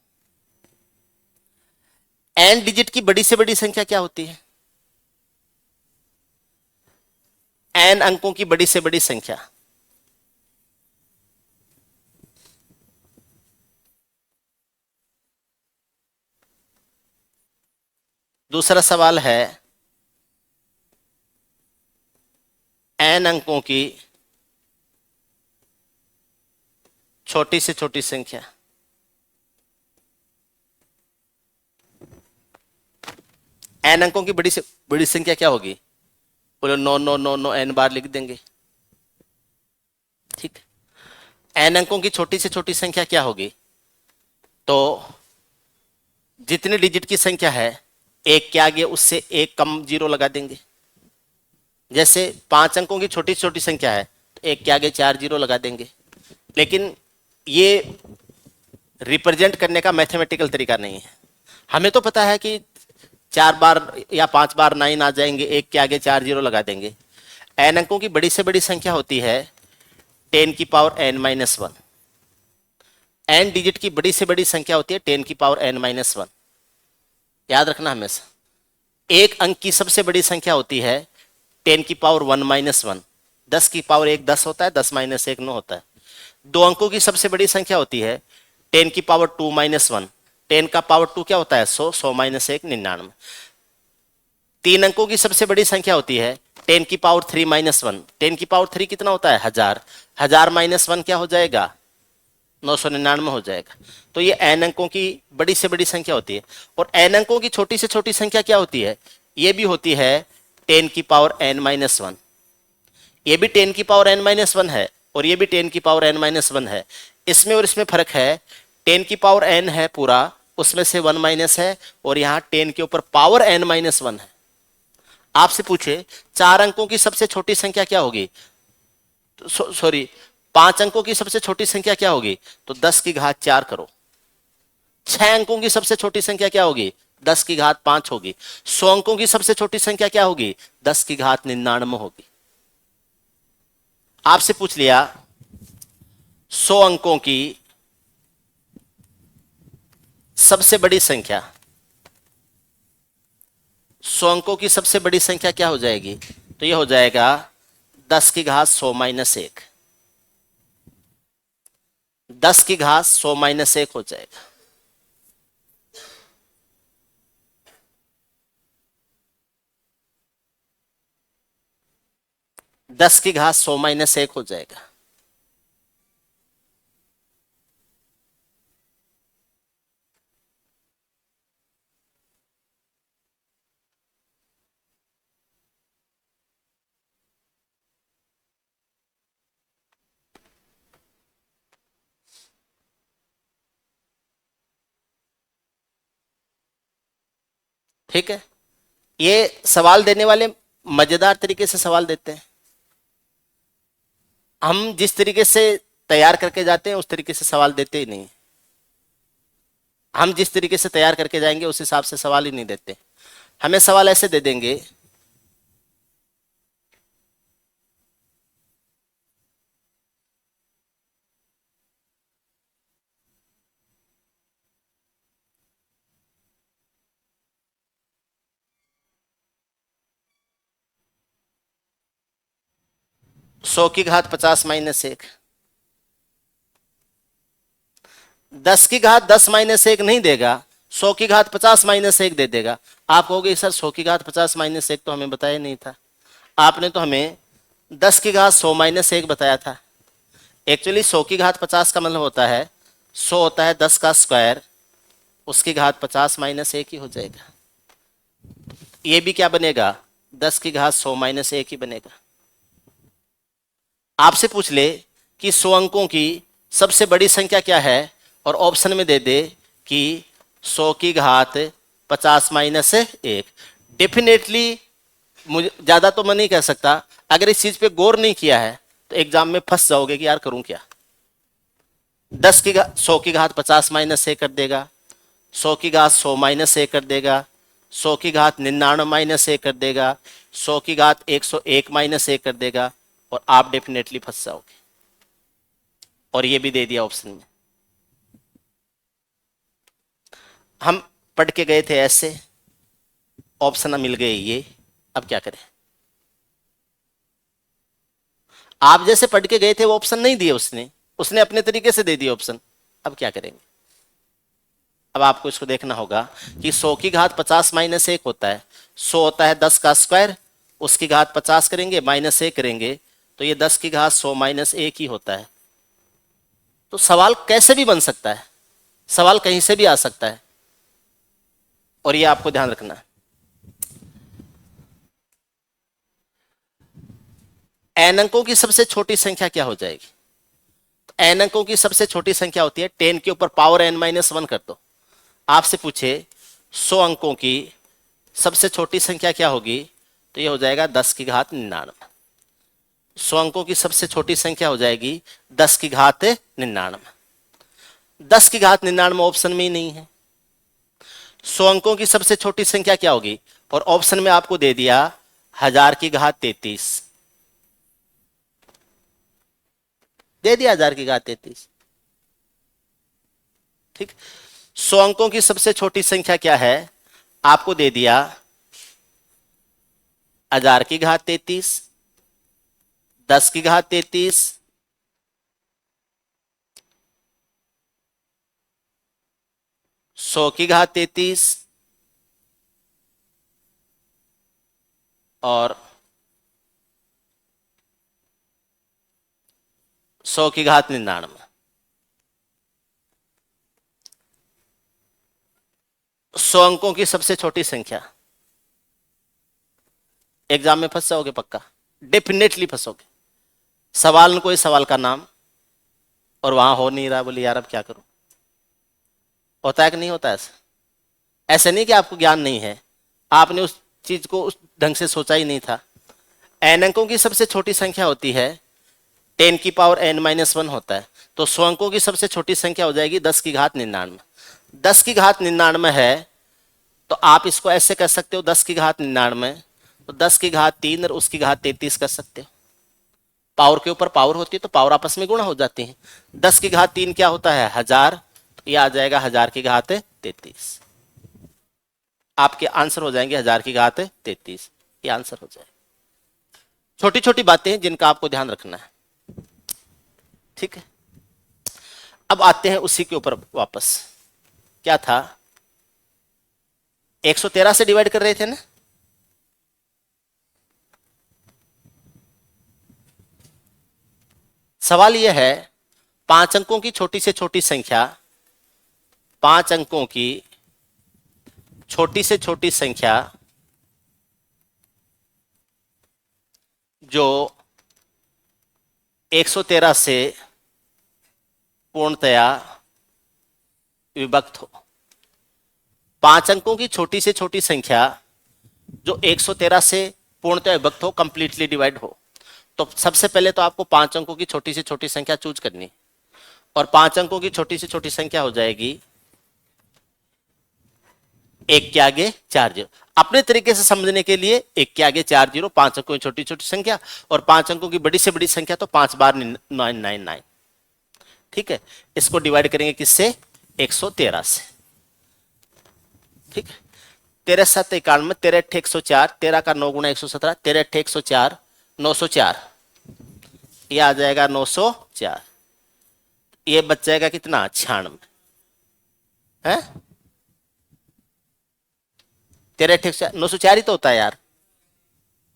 एन डिजिट की बड़ी से बड़ी संख्या क्या होती है। एन अंकों की बड़ी से बड़ी संख्या, दूसरा सवाल है एन अंकों की छोटी से छोटी संख्या, एन अंकों की बड़ी से बड़ी संख्या क्या होगी, बोलो 9 9 9 9 एन बार लिख देंगे, ठीक। एन अंकों की छोटी से छोटी संख्या क्या होगी, तो जितने डिजिट की संख्या है एक के आगे उससे एक कम जीरो लगा देंगे। जैसे 5 अंकों की छोटी छोटी संख्या है तो एक के आगे 4 जीरो लगा देंगे। लेकिन ये रिप्रेजेंट करने का मैथमेटिकल तरीका नहीं है। हमें तो पता है कि 4 बार या 5 बार 9 आ जाएंगे, एक के आगे 4 जीरो लगा देंगे। एन अंकों की बड़ी से बड़ी संख्या होती है 10 की पावर n-1। एन डिजिट की बड़ी से बड़ी संख्या होती है 10 की पावर n-1। याद रखना हमेशा। एक अंक की सबसे बड़ी संख्या होती है 10 की पावर 1-1। 10 की पावर 1 10 होता है, 10 माइनस 1 9 होता है। दो अंकों की सबसे बड़ी संख्या होती है 10 की पावर 2-1। 10 का पावर 2 क्या होता है 100, 100 माइनस 1 99। तीन अंकों की सबसे बड़ी संख्या होती है 10⁻³ - 1। 10⁻³ कितना होता है? 1000। 1000 - 1 क्या हो जाएगा? 999 हो जाएगा। तो ये n अंकों की बड़ी से बड़ी संख्या होती है। और n अंकों की छोटी से छोटी संख्या क्या होती है? ये भी होती है 10⁻n - 1। ये भी 10⁻n - 1 है और ये भी 10⁻n - 1 है। इसमें और इसमें फर्क है, 10⁻n है पूरा, उसमें से 1 माइनस है, और यहां 10 के ऊपर पावर n - 1 है। आपसे पूछे 4 अंकों की सबसे छोटी संख्या क्या होगी? सॉरी, 5 अंकों की सबसे छोटी संख्या क्या होगी? तो 10⁴ करो। 6 अंकों की सबसे छोटी संख्या क्या होगी? 10⁵5 होगी। 100 अंकों की सबसे छोटी संख्या क्या होगी? 10�99 होगी। आपसे पूछ लिया 100 अंकों की सबसे बड़ी संख्या, 100 अंकों की सबसे बड़ी संख्या क्या हो जाएगी? तो ये हो जाएगा 10⁻100 - 1। 10⁻100 - 1 हो जाएगा। दस की घात 100 - 1 हो जाएगा। ठीक है, ये सवाल देने वाले मजेदार तरीके से सवाल देते हैं। हम जिस तरीके से तैयार करके जाते हैं उस तरीके से सवाल देते ही नहीं। हम जिस तरीके से तैयार करके जाएंगे उस हिसाब से सवाल ही नहीं देते। हमें सवाल ऐसे दे देंगे, सौ की घात 50 - 1। 10⁻10 - 1 नहीं देगा, 100 की घात 50 - 1 दे देगा। आप कहोगे सर 100 की घात 50 - 1 तो हमें बताया नहीं था, आपने तो हमें 10⁻100 - 1 बताया था। एक्चुअली 100 की घात 50 का मतलब होता है 100 होता है 10 का स्क्वायर, उसकी घात 50 - 1 ही हो जाएगा। ये भी क्या बनेगा? 10⁻100 - 1 ही बनेगा। आपसे पूछ ले कि 100 अंकों की सबसे बड़ी संख्या क्या है और ऑप्शन में दे दे कि 100 की घात 50 - 1। डेफिनेटली मुझे ज्यादा तो मैं नहीं कह सकता, अगर इस चीज पे गौर नहीं किया है तो एग्जाम में फंस जाओगे कि यार करूं क्या। 100 की घात 50 - 1 कर देगा, 100 की घात 100 - 1 कर देगा, 100 की घात 99 - 1 कर देगा, 100 की घात 101 - 1 कर देगा, और आप डेफिनेटली फंस जाओगे। और ये भी दे दिया ऑप्शन में। हम पढ़ के गए थे ऐसे, ऑप्शन मिल गए ये, अब क्या करें? आप जैसे पढ़ के गए थे वो ऑप्शन नहीं दिए उसने, उसने अपने तरीके से दे दिए ऑप्शन। अब क्या करेंगे? अब आपको इसको देखना होगा कि 100 की घात 50 - 1 होता है, 100 होता है 10 का स्क्वायर, उसकी घात 50 करेंगे -1 करेंगे, तो ये 10⁻100 - 1 ही होता है। तो सवाल कैसे भी बन सकता है, सवाल कहीं से भी आ सकता है, और ये आपको ध्यान रखना है। एन अंकों की सबसे छोटी संख्या क्या हो जाएगी? एन अंकों की सबसे छोटी संख्या होती है 10 के ऊपर पावर n - 1 कर दो। आपसे पूछे 100 अंकों की सबसे छोटी संख्या क्या होगी? तो ये हो जाएगा 10⁻99। 100 अंकों की सबसे छोटी संख्या हो जाएगी 10⁻99। 10⁻99 ऑप्शन में ही नहीं है। 100 अंकों की सबसे छोटी संख्या क्या होगी? और ऑप्शन में आपको दे दिया 1000⁻33, दे दिया 1000⁻33। ठीक, 100 अंकों की सबसे छोटी संख्या क्या है? आपको दे दिया 1000⁻33, 10⁻33, 100⁻33, और 100 की घात 99। 100 अंकों की सबसे छोटी संख्या। एग्जाम में फंस जाओगे पक्का, डेफिनेटली फंसोगे। सवाल न कोई सवाल का नाम और वहां हो नहीं रहा, बोले यार अब क्या करूं। होता है कि नहीं होता ऐसा? ऐसा नहीं कि आपको ज्ञान नहीं है, आपने उस चीज को उस ढंग से सोचा ही नहीं था। एन अंकों की सबसे छोटी संख्या होती है 10 की पावर n-1 होता है। तो 100 अंकों की सबसे छोटी संख्या हो जाएगी 10 की घात 99। 10 की घात 99 है तो आप इसको ऐसे कर सकते हो 10 की घात 99, तो 10 की घात 3 और उसकी घात 33 कर सकते हो। पावर के ऊपर पावर होती है तो पावर आपस में गुणा हो जाती है। 10 की घात 3 क्या होता है? 1000, तो ये आ जाएगा 1000 की घात 33। आपके आंसर हो जाएंगे 1000 की घात 33, ये आंसर हो जाएगा। छोटी छोटी बातें हैं जिनका आपको ध्यान रखना है, ठीक है। अब आते हैं उसी के ऊपर वापस। क्या था? 113 से डिवाइड कर रहे थे ना? सवाल यह है 5 अंकों की छोटी से छोटी संख्या, 5 अंकों की छोटी से छोटी संख्या जो 113 से पूर्णतया विभक्त हो। 5 अंकों की छोटी से छोटी संख्या जो 113 से पूर्णतया विभक्त हो, कंप्लीटली डिवाइड हो। तो सबसे पहले तो आपको 5 अंकों की छोटी से छोटी संख्या चूज करनी, और 5 अंकों की छोटी से छोटी संख्या हो जाएगी 1 के आगे 4 जीरो। अपने तरीके से समझने के लिए 1 के आगे 4 जीरो, 5 अंकों की छोटी छोटी संख्या, और 5 अंकों की बड़ी से बड़ी संख्या तो 5 बार 999। ठीक है, इसको डिवाइड करेंगे किससे? 113 से। ठीक है, 13 7 91, 13 8 104, 13 का 9 गुना 117, 13 8 104, 904, ये आ जाएगा 904। ये बच जाएगा कितना? 96 है। 13 8 904 ही तो होता है यार।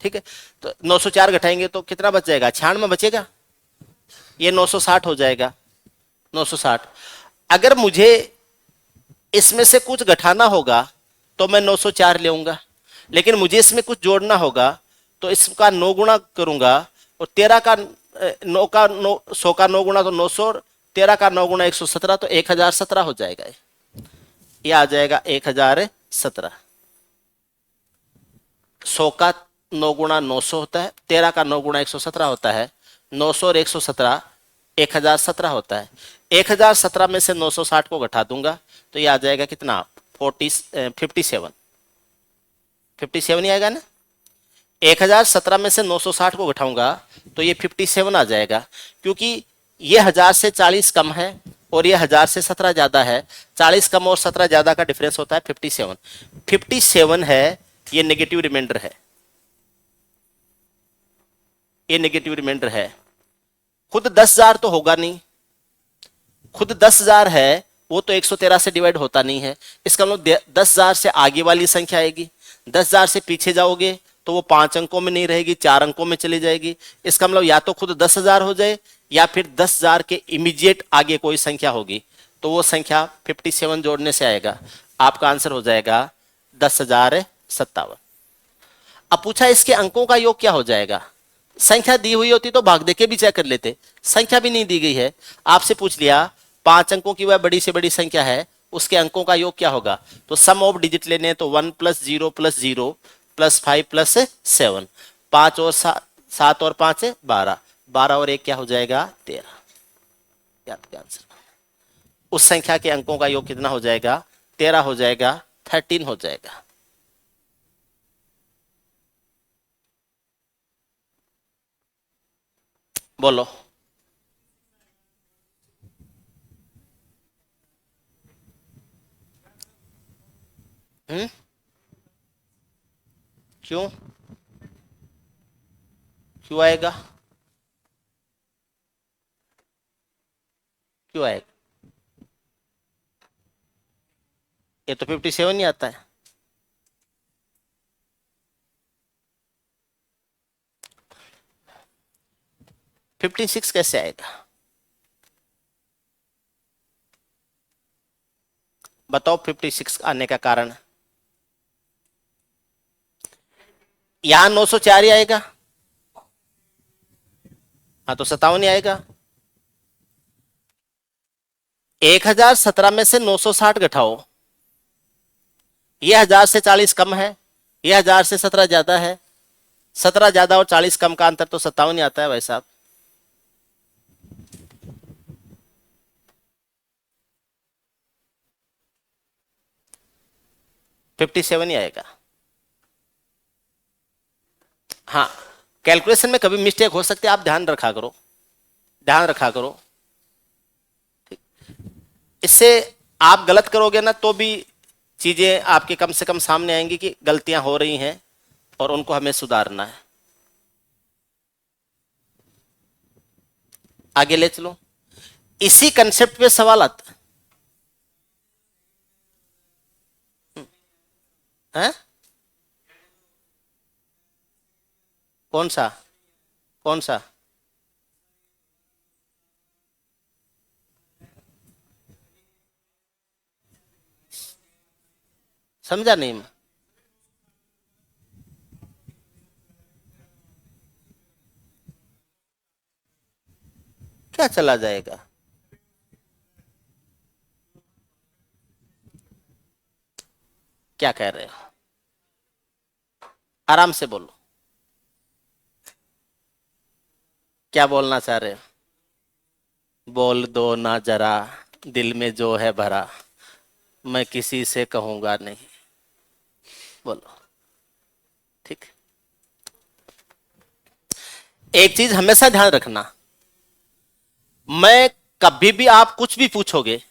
ठीक है, तो 904 घटाएंगे तो कितना बच जाएगा? 96 बचेगा। ये 960 हो जाएगा, 960। अगर मुझे इसमें से कुछ घटाना होगा तो मैं 904 लेऊंगा, लेकिन मुझे इसमें कुछ जोड़ना होगा तो इसका 9 गुना करूंगा, और 13 का 9 का 9 100 का 9 गुना तो 900, 13 का 9 गुना 117, तो 1017 हो जाएगा। ये आ जाएगा 1017। 100 का 9 गुना 900 होता है, 13 का 9 गुना 117 होता है, 900 और 117 1017 होता है। 1017 में से 960 को घटा दूंगा तो ये आ जाएगा कितना? 57 ही आएगा ना। 1017 में से 960 को घटाऊंगा तो ये 57 आ जाएगा, क्योंकि ये 1000 से 40 कम है और ये 1000 से 17 ज्यादा है। 40 कम और 17 ज्यादा का डिफरेंस होता है 57। 57 है, ये नेगेटिव रिमाइंडर है, ये नेगेटिव रिमाइंडर है। खुद 10,000 तो होगा नहीं, खुद 10,000 है वो तो 113 से डिवाइड होता नहीं है। इसका मतलब 10,000 से आगे वाली संख्या आएगी, 10,000 से पीछे जाओगे तो वो 5 अंकों में नहीं रहेगी, 4 अंकों में चली जाएगी। इसका मतलब या तो खुद 10,000 हो जाए या फिर 10,000 के इमीडिएट आगे कोई संख्या होगी, तो वो संख्या 57 जोड़ने से आएगा। आपका आंसर हो जाएगा 10,057। अब पूछा इसके अंकों का योग क्या हो जाएगा? संख्या दी हुई होती तो भाग देके भी चेक कर लेते, संख्या भी नहीं दी गई है। आपसे पूछ लिया 5 अंकों की वह बड़ी से बड़ी संख्या है, उसके अंकों का योग क्या होगा? तो सम ऑफ डिजिट लेने तो 1 + 0 + 0 + 5 + 7, 5 और 7 और 5 है 12, 12 और 1 क्या हो जाएगा? 13। आपका आंसर उस संख्या के अंकों का योग कितना हो जाएगा? 13 हो जाएगा, 13 हो जाएगा। बोलो। क्यों? क्यों आएगा? क्यों आएगा? ये तो 57 ही आता है। 56 कैसे आएगा? बताओ 56 आने का कारण। यहां 904 ही आएगा। हाँ तो 57 ही आएगा। 1017 में से 960 घटाओ। ये 1000 से 40 कम है, ये 1000 से 17 ज्यादा है। 17 ज्यादा और 40 कम का अंतर तो 57 ही आता है भाई साहब। फिफ्टी सेवन ही आएगा। हाँ, कैलकुलेशन में कभी मिस्टेक हो सकती है, आप ध्यान रखा करो, ध्यान रखा करो। इससे आप गलत करोगे ना तो भी चीजें आपके कम से कम सामने आएंगी कि गलतियां हो रही हैं और उनको हमें सुधारना है। आगे ले चलो, इसी कंसेप्ट पे सवाल आता है। कौन सा? कौन सा? समझा नहीं मैं। क्या चला जाएगा? क्या कह रहे हो? आराम से बोलो, क्या बोलना चाह रहे हो? बोल दो ना जरा, दिल में जो है भरा, मैं किसी से कहूंगा नहीं। बोलो। ठीक। एक चीज हमेशा ध्यान रखना, मैं कभी भी आप कुछ भी पूछोगे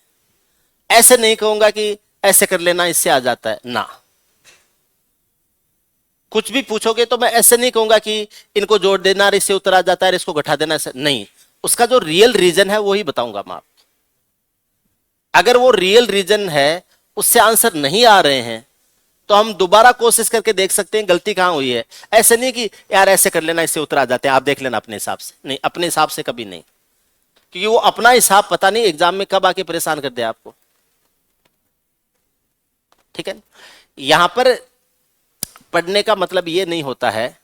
ऐसे नहीं कहूंगा कि ऐसे कर लेना इससे आ जाता है ना। कुछ भी पूछोगे तो मैं ऐसे नहीं कहूंगा कि इनको जोड़ देना और इससे उत्तर आ जाता है, इसको घटा देना, ऐसे नहीं। उसका जो रियल रीजन है वो ही बताऊंगा मैं आपको। अगर वो रियल रीजन है, उससे आंसर नहीं आ रहे हैं, तो हम दोबारा कोशिश करके देख सकते हैं गलती कहां हुई है। ऐसे नहीं कि यार ऐसे कर लेना इससे उत्तर आ जाते हैं, आप देख लेना अपने हिसाब से, नहीं, अपने हिसाब से कभी नहीं। क्योंकि वो अपना हिसाब पता नहीं एग्जाम में कब आके परेशान कर दे आपको। ठीक है। यहां पर पढ़ने का मतलब ये नहीं होता है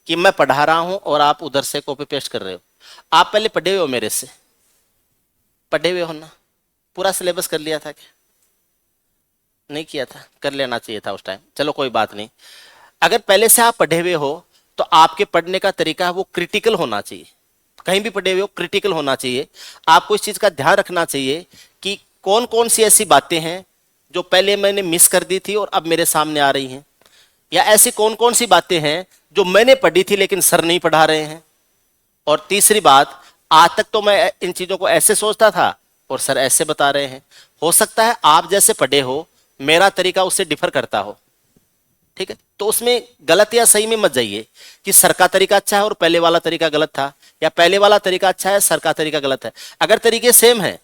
कि मैं पढ़ा रहा हूं और आप उधर से कॉपी पेस्ट कर रहे हो। आप पहले पढ़े हुए हो मेरे से, पढ़े हुए हो ना? पूरा सिलेबस कर लिया था क्या? नहीं किया था, कर लेना चाहिए था उस टाइम। चलो कोई बात नहीं। अगर पहले से आप पढ़े हुए हो तो आपके पढ़ने का तरीका वो क्रिटिकल होना चाहिए। कहीं भी पढ़े हुए हो क्रिटिकल होना चाहिए। आपको इस चीज का ध्यान रखना चाहिए कि कौन कौन सी ऐसी बातें हैं जो पहले मैंने मिस कर दी थी और अब मेरे सामने आ रही हैं, या ऐसी कौन कौन सी बातें हैं जो मैंने पढ़ी थी लेकिन सर नहीं पढ़ा रहे हैं। और तीसरी बात, आज तक तो मैं इन चीजों को ऐसे सोचता था और सर ऐसे बता रहे हैं। हो सकता है आप जैसे पढ़े हो, मेरा तरीका उससे डिफर करता हो। ठीक है, तो उसमें गलत या सही में मत जाइए कि सर का तरीका अच्छा है और पहले वाला तरीका गलत था, या पहले वाला तरीका अच्छा है सर का तरीका गलत है। अगर तरीके सेम है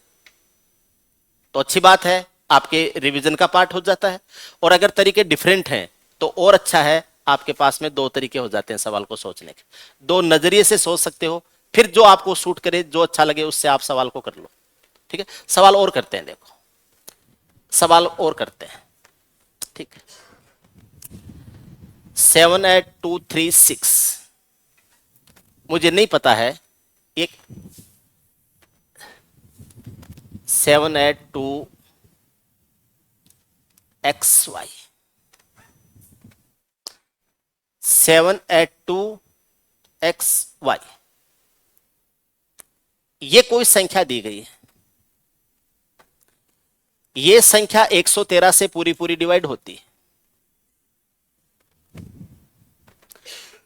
तो अच्छी बात है, आपके रिवीजन का पार्ट हो जाता है। और अगर तरीके डिफरेंट हैं तो और अच्छा है, आपके पास में दो तरीके हो जाते हैं सवाल को सोचने के। दो नजरिए से सोच सकते हो, फिर जो आपको सूट करे, जो अच्छा लगे, उससे आप सवाल को कर लो। ठीक है, सवाल और करते हैं, देखो सवाल और करते हैं। ठीक है, 78236, मुझे नहीं पता है। एक 782XY, 782XY, ये कोई संख्या दी गई है। ये संख्या 113 से पूरी पूरी डिवाइड होती है।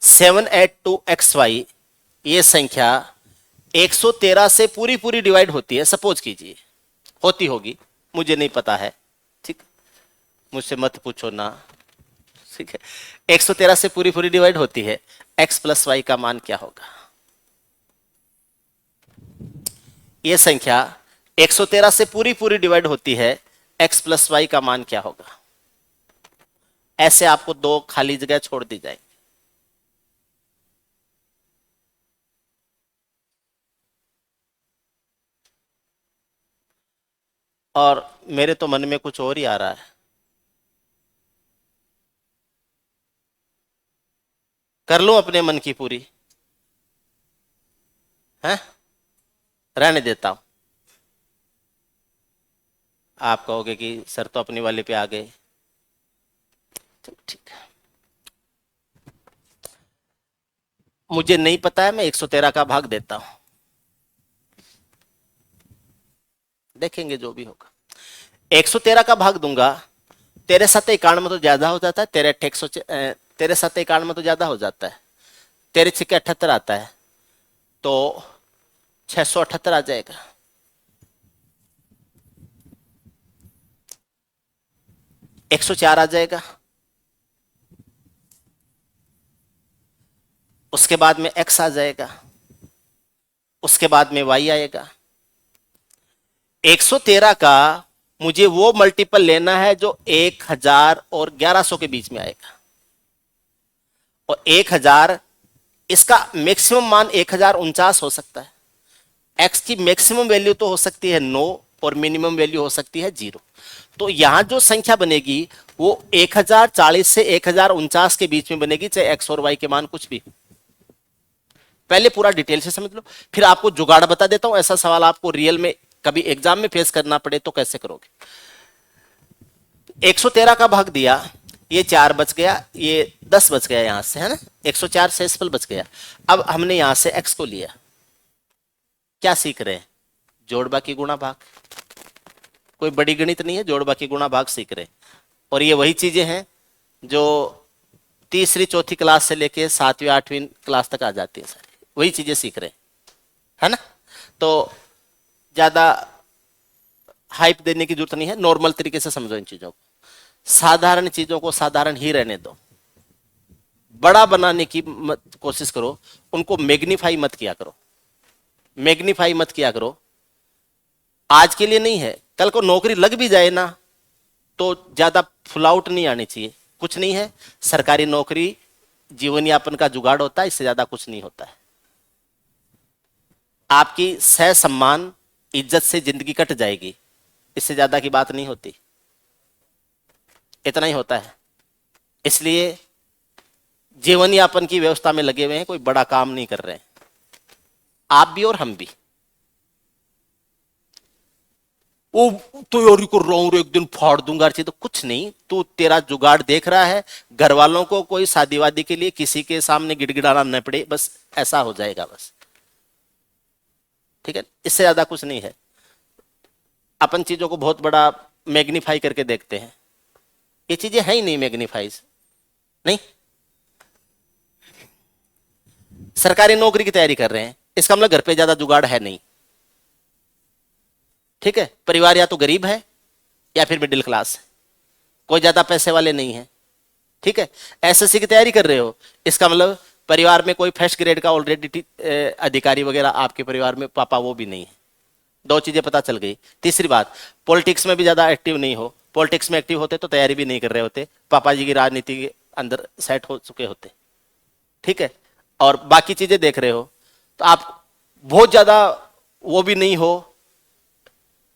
782XY, ये संख्या 113 से पूरी पूरी डिवाइड होती है। सपोज कीजिए होती होगी, मुझे नहीं पता है। ठीक, मुझसे मत पूछो ना। ठीक है, 113 से पूरी पूरी डिवाइड होती है। x प्लस वाई का मान क्या होगा? यह संख्या 113 से पूरी पूरी डिवाइड होती है, x प्लस वाई का मान क्या होगा? ऐसे आपको दो खाली जगह छोड़ दी जाएगी। और मेरे तो मन में कुछ और ही आ रहा है। कर लूं अपने मन की पूरी? है, रहने देता हूं। आप कहोगे कि सर तो अपनी वाले पे आ गए। चलो ठीक है, मुझे नहीं पता है, मैं 113 का भाग देता हूं, देखेंगे जो भी होगा। 113 का भाग दूंगा, तेरे साथ 91 तो ज्यादा हो जाता है, तेरे अट्ठे 100, तेरे साथ 91 तो ज्यादा हो जाता है, तेरे छिक्के 78 आता है, तो 678 आ जाएगा। एक 104 आ जाएगा, उसके बाद में x आ जाएगा, उसके बाद में y आएगा। 113 का मुझे वो मल्टीपल लेना है जो 1000 और 1100 के बीच में आएगा, और 1000, इसका मैक्सिमम मान 1049 हो सकता है। x की मैक्सिमम वैल्यू तो हो सकती है 9 और मिनिमम वैल्यू हो सकती है 0। तो यहां जो संख्या बनेगी वो 1040 से 1049 के बीच में बनेगी, चाहे x और y के मान कुछ भी हो। पहले पूरा डिटेल से समझ लो, फिर आपको जुगाड़ बता देता हूं, ऐसा सवाल आपको रियल में कभी एग्जाम में फेस करना पड़े तो कैसे करोगे। 113 का भाग दिया, ये 4 बच गया, ये 10 बच गया यहां से, है ना, 104 शेषफल बच गया। अब हमने यहां से x को लिया, क्या सीख रहे हैं? जोड़ बाकी गुणा भाग, कोई बड़ी गणित नहीं है, जोड़ बाकी गुणा भाग सीख रहे हैं। और ये वही चीजें हैं जो तीसरी चौथी क्लास से लेके 7वीं 8वीं क्लास तक आ जाती है, सारी वही चीजें सीख रहे हैं, है ना। तो ज्यादा हाइप देने की जरूरत नहीं है, नॉर्मल तरीके से समझो इन चीजों को, साधारण चीजों को साधारण ही रहने दो, बड़ा बनाने की मत कोशिश करो, उनको मैग्नीफाई मत किया करो, मैग्नीफाई मत किया करो। आज के लिए नहीं है, कल को नौकरी लग भी जाए ना तो ज्यादा फुलाउट नहीं आनी चाहिए। कुछ नहीं है, सरकारी नौकरी जीवन यापन का जुगाड़ होता है, इससे ज्यादा कुछ नहीं होता है। आपकी सह सम्मान इज्जत से जिंदगी कट जाएगी, इससे ज्यादा की बात नहीं होती, इतना ही होता है। इसलिए जीवन यापन की व्यवस्था में लगे हुए हैं, कोई बड़ा काम नहीं कर रहे हैं, आप भी और हम भी। वो तैयारी कर रहा हूं, एक दिन फाड़ दूंगा तो कुछ नहीं, तू तेरा जुगाड़ देख रहा है, घर वालों को कोई शादी वादी के लिए किसी के सामने गिड़गिड़ाना न पड़े, बस ऐसा हो जाएगा बस, ठीक है, इससे ज्यादा कुछ नहीं है। अपन चीजों को बहुत बड़ा मैग्नीफाई करके देखते हैं, ये चीजें है ही नहीं मैग्नीफाइज, नहीं। सरकारी नौकरी की तैयारी कर रहे हैं, इसका मतलब घर पे ज्यादा जुगाड़ है नहीं, ठीक है। परिवार या तो गरीब है या फिर मिडिल क्लास है, कोई ज्यादा पैसे वाले नहीं है, ठीक है। एसएससी की तैयारी कर रहे हो, इसका मतलब परिवार में कोई फर्स्ट ग्रेड का ऑलरेडी अधिकारी वगैरह आपके परिवार में पापा वो भी नहीं है। दो चीजें पता चल गई। तीसरी बात, पॉलिटिक्स में भी ज्यादा एक्टिव नहीं हो, पॉलिटिक्स में एक्टिव होते तो तैयारी भी नहीं कर रहे होते, पापा जी की राजनीति के अंदर सेट हो चुके होते, ठीक है। और बाकी चीजें देख रहे हो तो आप बहुत ज्यादा वो भी नहीं हो,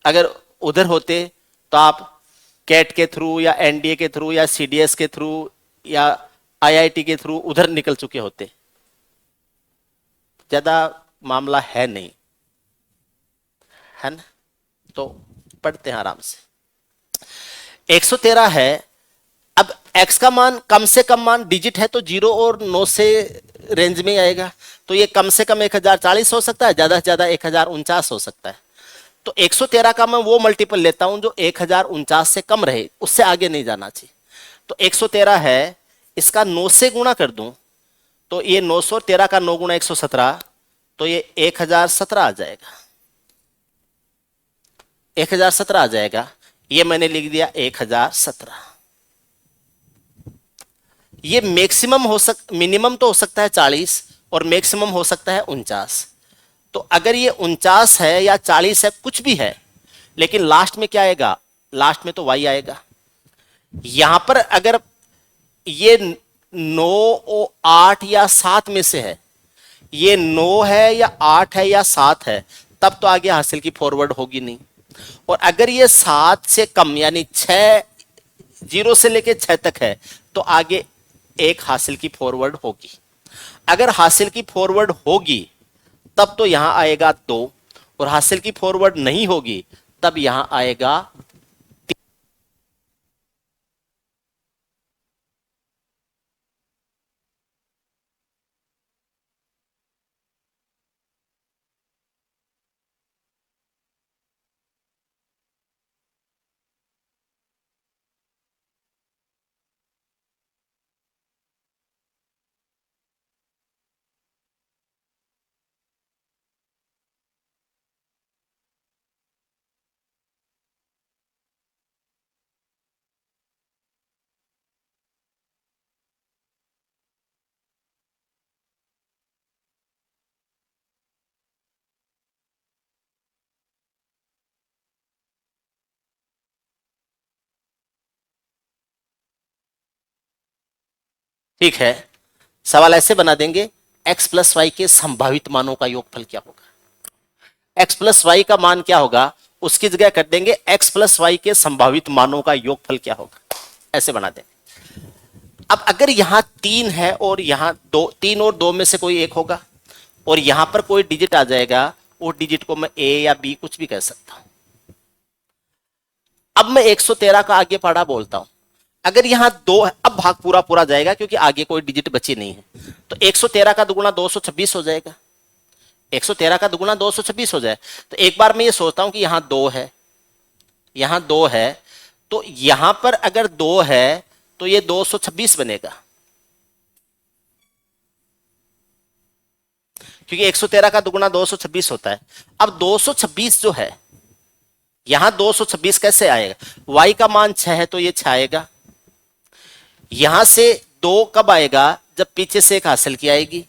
अगर उधर होते तो आप कैट के थ्रू या एनडीए के थ्रू या सीडीएस के थ्रू या आईआईटी के थ्रू उधर निकल चुके होते, ज्यादा मामला है नहीं, है ना। तो पढ़ते हैं आराम से। 113 है, अब x का मान कम से कम मान डिजिट है तो 0 और 9 से रेंज में आएगा, तो ये कम से कम 1040 हो सकता है, ज्यादा से ज्यादा 1049 हो सकता है। तो 113 का मैं वो मल्टीपल लेता हूं जो 1049 से कम रहे, उससे आगे नहीं जाना चाहिए। तो 113 है, इसका 9 से गुणा कर दूं तो ये 913 का 9 गुणा 117, तो ये 1017 आ जाएगा, 1017 आ जाएगा। ये मैंने लिख दिया 1017। ये मैक्सिमम हो मिनिमम तो हो सकता है 40 और मैक्सिमम हो सकता है 49। तो अगर ये 49 है या 40 है, कुछ भी है, लेकिन लास्ट में क्या आएगा? लास्ट में तो y आएगा। यहां पर अगर ये 9 8 या 7 में से है, ये 9 है या 8 है या 7 है, तब तो आगे हासिल की फॉरवर्ड होगी नहीं। और अगर ये 7 से कम यानी 6, 0 से लेके 6 तक है तो आगे एक हासिल की फॉरवर्ड होगी। अगर हासिल की फॉरवर्ड होगी तब तो यहां आएगा 2, और हासिल की फॉरवर्ड नहीं होगी तब यहां आएगा। ठीक है, सवाल ऐसे बना देंगे, x प्लस वाई के संभावित मानों का योगफल क्या होगा। x प्लस वाई का मान क्या होगा, उसकी जगह कर देंगे x प्लस वाई के संभावित मानों का योगफल क्या होगा, ऐसे बना देंगे। अब अगर यहां 3 है और यहां 2, 3 और 2 में से कोई एक होगा और यहां पर कोई डिजिट आ जाएगा, उस डिजिट को मैं a या b कुछ भी कह सकता हूं। अब मैं 113 का आगे पढ़ा बोलता हूं, अगर यहां 2 है, अब भाग पूरा पूरा जाएगा क्योंकि आगे कोई डिजिट बची नहीं है, तो 113 का दुगुना 226 हो जाएगा। 113 का दुगुना 226 हो जाए तो एक बार मैं ये सोचता हूं कि यहां 2 है, यहां 2 है, तो यहां पर अगर 2 है तो ये 226 बनेगा, क्योंकि 113 का दुगुना 226 होता है। अब 226 जो है, यहां 226 कैसे आएगा, y का मान 6 है तो ये 6 आएगा। यहां से 2 कब आएगा, जब पीछे से एक हासिल की आएगी,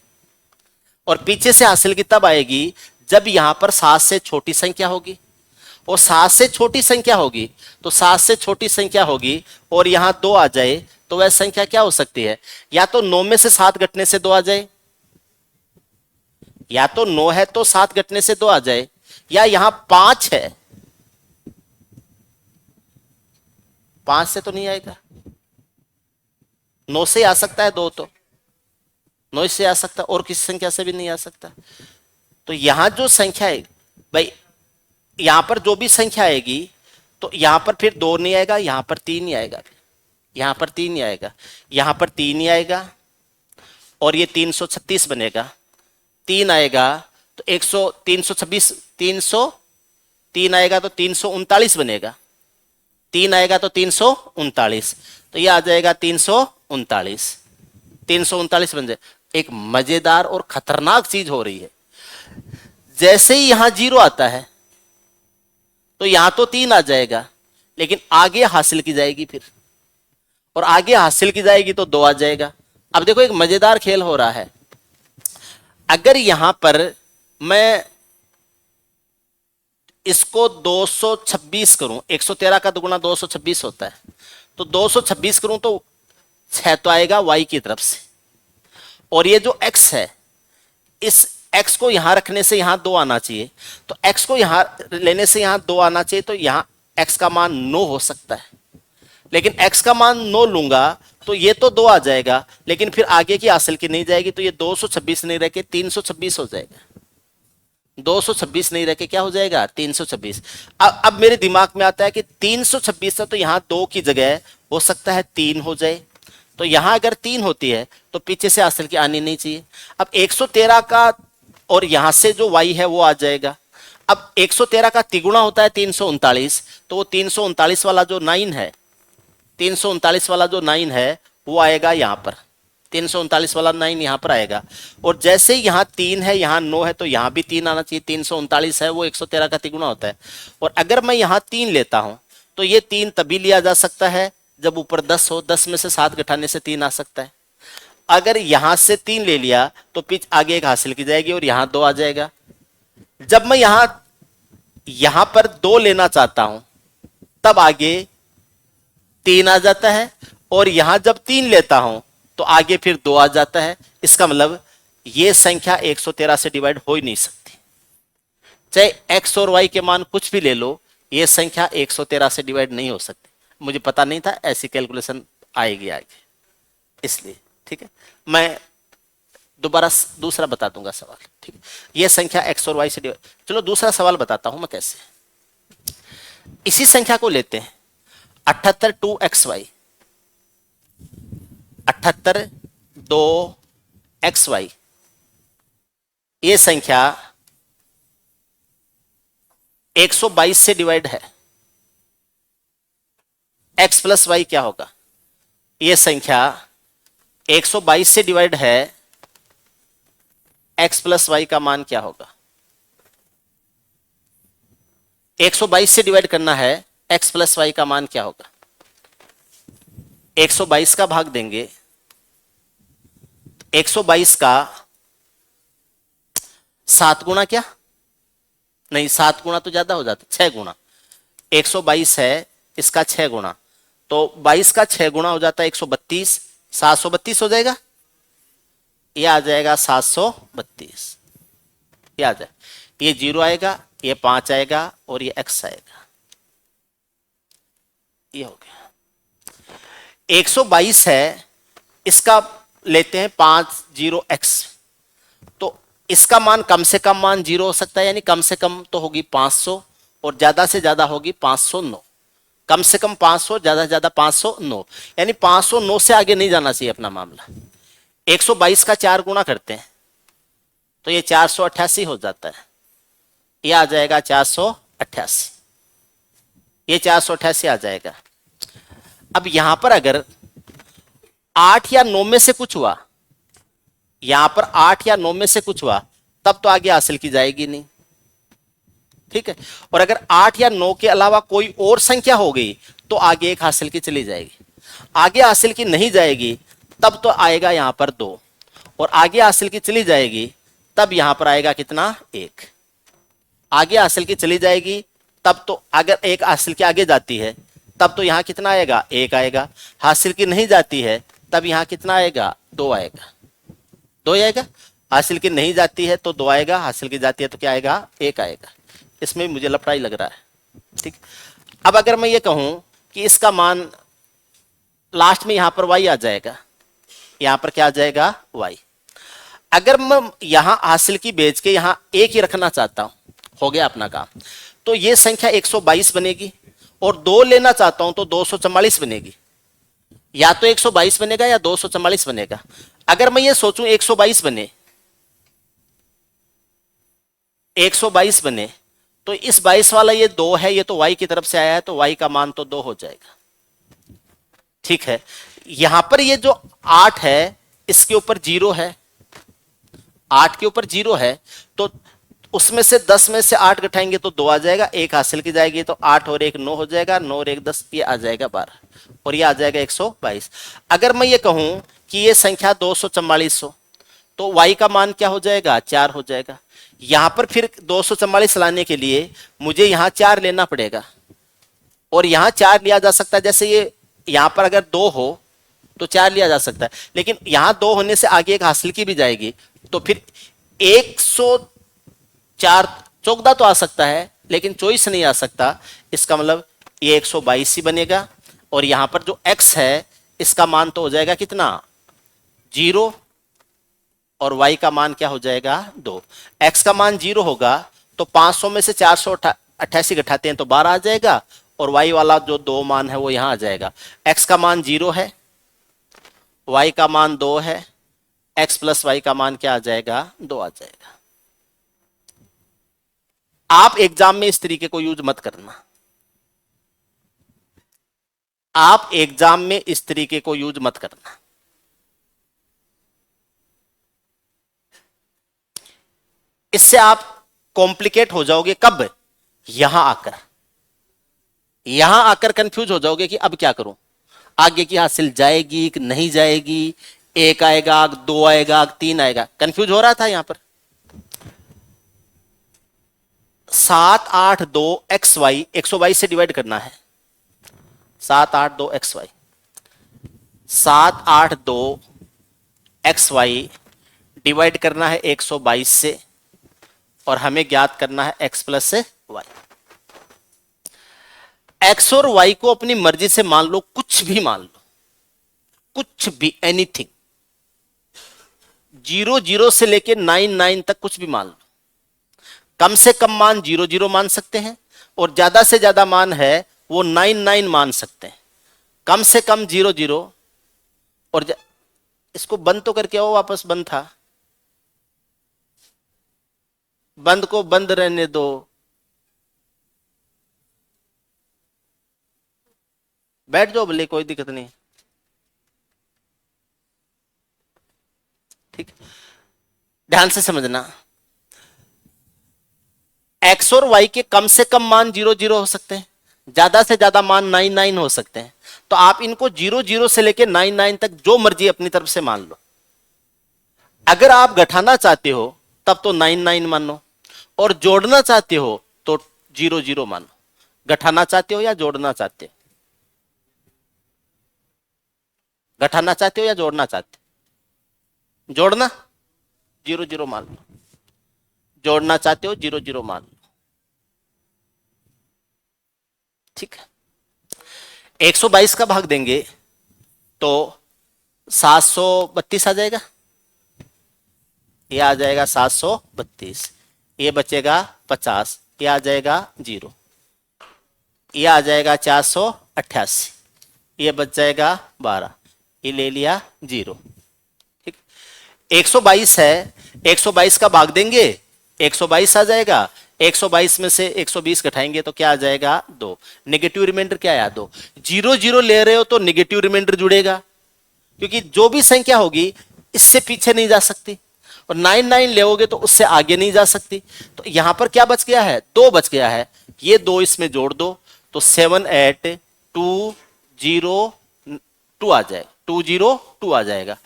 और पीछे से हासिल की तब आएगी जब यहां पर 7 से छोटी संख्या होगी, और 7 से छोटी संख्या होगी तो 7 से छोटी संख्या होगी और यहां 2 आ जाए तो वह संख्या क्या हो सकती है, या तो 9 में से 7 घटने से 2 आ जाए, या तो 9 है तो 7 घटने से 2 आ जाए, या यहां 5 है, 5 से तो नहीं आएगा, 9 से आ सकता है 2, तो 9 से आ सकता, और किसी संख्या से भी नहीं आ सकता। तो यहां जो संख्या है भाई, यहां पर जो भी संख्या आएगी तो यहां पर फिर 2 नहीं आएगा, यहां पर 3 ही आएगा, फिर यहां पर 3 ही आएगा, यहां पर 3 ही आएगा, और ये 336 बनेगा, 3 आएगा तो 100, 326, 300, 3 आएगा तो 339 बनेगा, 3 आएगा तो 339, तो ये आ जाएगा 339, 339 बन जाए। एक मजेदार और खतरनाक चीज हो रही है, जैसे ही यहां 0 आता है तो यहां तो 3 आ जाएगा, लेकिन आगे हासिल की जाएगी फिर, और आगे हासिल की जाएगी तो 2 आ जाएगा। अब देखो एक मजेदार खेल हो रहा है, अगर यहां पर मैं इसको 226 करूं, 113 का दुगुना 226 होता है, तो 226 करूं तो 6 तो आएगा y की तरफ से, और ये जो x है, इस x को यहां रखने से यहां 2 आना चाहिए, तो x को यहां लेने से यहां 2 आना चाहिए, तो यहां x का मान 9 हो सकता है, लेकिन x का मान 9 लूंगा तो ये तो 2 आ जाएगा, लेकिन फिर आगे की हासिल की नहीं जाएगी, तो ये 226 नहीं रह के 326 हो जाएगा, 226 नहीं रह के क्या हो जाएगा, 326। अब मेरे दिमाग में आता है कि 326 है तो यहां 2 की जगह हो सकता है 3 हो जाए, तो यहां अगर 3 होती है तो पीछे से हासिल की आनी नहीं चाहिए। अब 113 का और यहां से जो y है वो आ जाएगा। अब 113 का तिगुना होता है 339, तो वो 339 वाला जो 9 है, 339 वाला जो 9 है वो आएगा यहां पर, 339 वाला 9 यहां पर आएगा, और जैसे यहां 3 है यहां 9 है तो यहां भी 3 आना चाहिए, 339 है वो 113 का तिगुना होता है। और अगर मैं यहां 3 लेता हूं तो ये 3 तभी लिया जा सकता है जब ऊपर 10 हो, 10 में से 7 घटाने से 3 आ सकता है। अगर यहां से 3 ले लिया तो पिच आगे एक हासिल की जाएगी और यहां 2 आ जाएगा। जब मैं यहां पर 2 लेना चाहता हूं तब आगे 3 आ जाता है, और यहां जब 3 लेता हूं तो आगे फिर 2 आ जाता है। इसका मतलब ये संख्या 113 से डिवाइड हो ही नहीं सकती, चाहे x और y के मान कुछ भी ले लो, ये संख्या 113 से डिवाइड नहीं हो सकती। मुझे पता नहीं था ऐसी कैलकुलेशन आएगी आगे, इसलिए ठीक है। मैं दोबारा दूसरा बता दूंगा सवाल, ठीक है। ये संख्या x और y से डिवाइड। चलो दूसरा सवाल बताता हूं मैं कैसे। इसी संख्या को लेते हैं 78 2xy, 78 2xy, ये संख्या 122 से डिवाइड है। x प्लस वाई क्या होगा? ये संख्या 122 से डिवाइड है, x प्लस वाई का मान क्या होगा? 122 से डिवाइड करना है, x प्लस वाई का मान क्या होगा? 122 का भाग देंगे, 122 का 7 गुना, क्या नहीं 7 गुना तो ज्यादा हो जाता, 6 गुना। 122 है, इसका 6 गुना, तो 22 का 6 गुना हो जाता है 132, 732 हो जाएगा। ये आ जाएगा 732, ये आ जाए, ये 0 आएगा, ये 5 आएगा और ये x आएगा। ये हो गया। 122 है, इसका लेते हैं 50x, तो इसका मान कम से कम मान 0 हो सकता है, यानी कम से कम तो होगी 500 और ज्यादा से ज्यादा होगी 509। कम से कम 500, ज्यादा से ज्यादा 509, यानी 509 से आगे नहीं जाना चाहिए अपना मामला। 122 का 4 गुना करते हैं तो ये 488 हो जाता है, ये आ जाएगा 488, ये 488 आ जाएगा। अब यहां पर अगर 8 या 9 में से कुछ हुआ, यहां पर 8 या 9 में से कुछ हुआ, तब तो आगे हासिल की जाएगी नहीं, ठीक है। और अगर 8 या 9 के अलावा कोई और संख्या हो गई तो आगे एक हासिल की चली जाएगी। आगे हासिल की नहीं जाएगी तब तो आएगा यहां पर 2, और आगे हासिल की चली जाएगी तब यहां पर आएगा कितना? 1। आगे हासिल की चली जाएगी तब तो, अगर एक हासिल की आगे जाती है तब तो यहां कितना आएगा? 1 आएगा। हासिल की नहीं जाती है तब यहां कितना आएगा? 2 आएगा, 2 आएगा। हासिल की नहीं जाती है तो 2 आएगा, हासिल की जाती है तो क्या आएगा? 1 आएगा। इसमें मुझे लफड़ाई लग रहा है, ठीक। अब अगर मैं ये कहूं कि इसका मान लास्ट में यहां पर y आ जाएगा, यहां पर क्या आ जाएगा? y। अगर मैं यहां हासिल की बेच के यहां 1 ही रखना चाहता हूं, हो गया अपना काम, तो ये संख्या 122 बनेगी, और 2 लेना चाहता हूं तो 244 बनेगी। या तो 122 बनेगा या 244 बनेगा। अगर मैं ये सोचूं 122 बने, 122 बने, तो इस 22 वाला ये 2 है, ये तो y की तरफ से आया है, तो y का मान तो 2 हो जाएगा, ठीक है। यहां पर ये जो 8 है, इसके ऊपर 0 है, 8 के ऊपर 0 है, तो उसमें से 10 में से 8 घटाएंगे तो 2 आ जाएगा, 1 हासिल की जाएगी, तो 8 और 1 9 हो जाएगा, 9 और 1 10, ये आ जाएगा 12, और ये आ जाएगा 122। अगर मैं ये कहूं कि ये संख्या 244 हो, तो y का मान क्या हो जाएगा? 4 हो जाएगा। यहां पर फिर 244 लाने के लिए मुझे यहां 4 लेना पड़ेगा, और यहां 4 लिया जा सकता है, जैसे ये यहां पर अगर 2 हो तो 4 लिया जा सकता है, लेकिन यहां 2 होने से आगे एक हासिल की भी जाएगी, तो फिर 104 14 तो आ सकता है, लेकिन 24 नहीं आ सकता। इसका मतलब ये 122 ही बनेगा, और यहां पर जो x है इसका मान तो हो जाएगा कितना? 0, और y का मान क्या हो जाएगा? 2। x का मान 0 होगा तो 500 में से 488 घटाते हैं तो 12 आ जाएगा, और y वाला जो 2 मान है वो यहां आ जाएगा। x का मान 0 है, y का मान 2 है, x प्लस वाई का मान क्या आ जाएगा? 2 आ जाएगा। आप एग्जाम में इस तरीके को यूज मत करना, आप एग्जाम में इस तरीके को यूज मत करना। इससे आप कॉम्प्लिकेट हो जाओगे। कब? यहां आकर, यहां आकर कंफ्यूज हो जाओगे कि अब क्या करूं, आगे की हासिल जाएगी कि नहीं जाएगी, 1 आएगा, 2 आएगा, 3 आएगा, कंफ्यूज हो रहा था यहां पर। 782 XY 122 से डिवाइड करना है, 782 XY, 782 XY डिवाइड करना है 122 से, और हमें ज्ञात करना है x प्लस से y। एक्स और वाई को अपनी मर्जी से मान लो, कुछ भी मान लो, कुछ भी, एनीथिंग, 0 0 से लेके 9 9 तक कुछ भी मान लो। कम से कम मान 0 0 मान सकते हैं, और ज्यादा से ज्यादा मान है वो 9 9 मान सकते हैं। कम से कम 0 0, और इसको बंद तो करके आओ, वापस बंद था, बंद को बंद रहने दो। बैठ जाओ भले, कोई दिक्कत नहीं। ठीक, ध्यान से समझना, एक्स और वाई के कम से कम मान 0 0 हो सकते हैं, ज्यादा से ज्यादा मान 9 9 हो सकते हैं। तो आप इनको 0 0 से लेके 9 9 तक जो मर्जी अपनी तरफ से मान लो। अगर आप घटाना चाहते हो तब तो 9 9 मानो, और जोड़ना चाहते हो तो 0 0 मानो। घटाना चाहते हो या जोड़ना चाहते हो? घटाना चाहते हो या जोड़ना चाहते हो? जोड़ना, 0 0 मान लो। जोड़ना चाहते हो, 0 0 मान लो। ठीक है, 122 का भाग देंगे तो 732 आ जाएगा, ये आ जाएगा 732, ये बचेगा 50, ये आ जाएगा 0, ये आ जाएगा 488, ये बच जाएगा 12, ये ले लिया 0। ठीक, 122 है, 122 का भाग देंगे 122 आ जाएगा, 122 में से 120 घटाएंगे तो क्या आ जाएगा 2। नेगेटिव रिमाइंडर क्या है 2। 0 0 ले रहे हो तो नेगेटिव रिमाइंडर जुड़ेगा, क्योंकि जो भी संख्या होगी इससे पीछे नहीं जा सकती, और 9 9 लेोगे तो उससे आगे नहीं जा सकती। तो यहां पर क्या बच गया है, 2 बच गया है, ये 2 इसमें जोड़ दो तो 7 8 2 0 2 आ जाएगा, 2 0 2 आ जाएगा।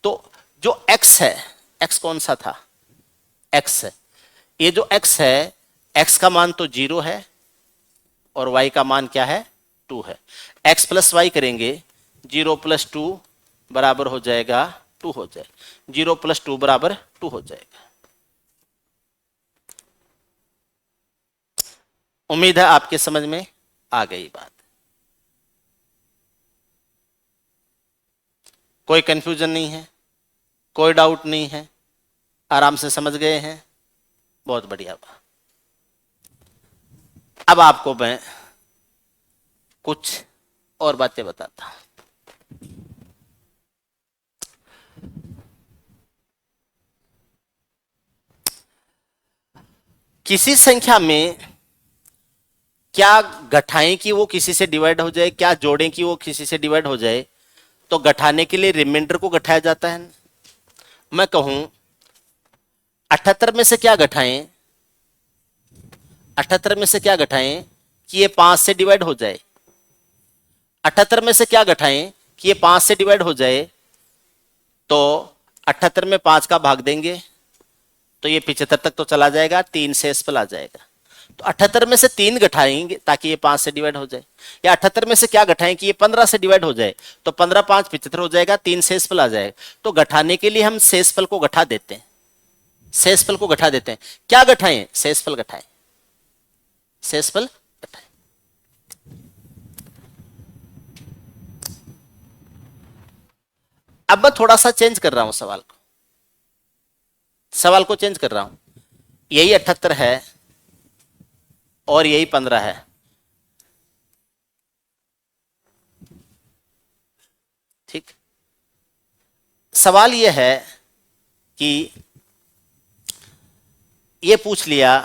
तो जो x है, x कौन सा था, x है, ये जो x है, x का मान तो 0 है और y का मान क्या है 2 है। x प्लस वाई करेंगे, 0 प्लस 2 बराबर हो जाएगा 2 हो जाए, 0 प्लस 2 बराबर 2 हो जाएगा। उम्मीद है आपके समझ में आ गई बात, कोई कंफ्यूजन नहीं है, कोई डाउट नहीं है, आराम से समझ गए हैं, बहुत बढ़िया बात। अब आपको मैं कुछ और बातें बताता हूं। किसी संख्या में क्या घटाएं कि वो किसी से डिवाइड हो जाए, क्या जोड़ें कि वो किसी से डिवाइड हो जाए, तो घटाने के लिए रिमाइंडर को घटाया जाता है। मैं कहूं 78 में से क्या घटाएं, 78 में से क्या घटाएं कि ये 5 से डिवाइड हो जाए, 78 में से क्या घटाएं कि ये 5 से डिवाइड हो जाए, तो 78 में 5 का भाग देंगे तो ये 75 तक तो चला जाएगा, 3 से एसपल आ जाएगा। तो 78 में से 3 घटाएंगे ताकि ये 5 से डिवाइड हो जाए, या 78 में से क्या घटाएं कि ये 15 से डिवाइड हो जाए, तो 15 5 75 हो जाएगा, 3 शेषफल आ जाएगा। तो घटाने के लिए हम शेषफल को घटा देते हैं, शेषफल को घटा देते हैं। क्या घटाएं, शेषफल घटाएं, शेषफल घटाएं। अब मैं थोड़ा सा चेंज कर रहा हूं सवाल को, सवाल को चेंज कर रहा हूं। यही 78 है और यही 15 है, ठीक। सवाल यह है कि ये पूछ लिया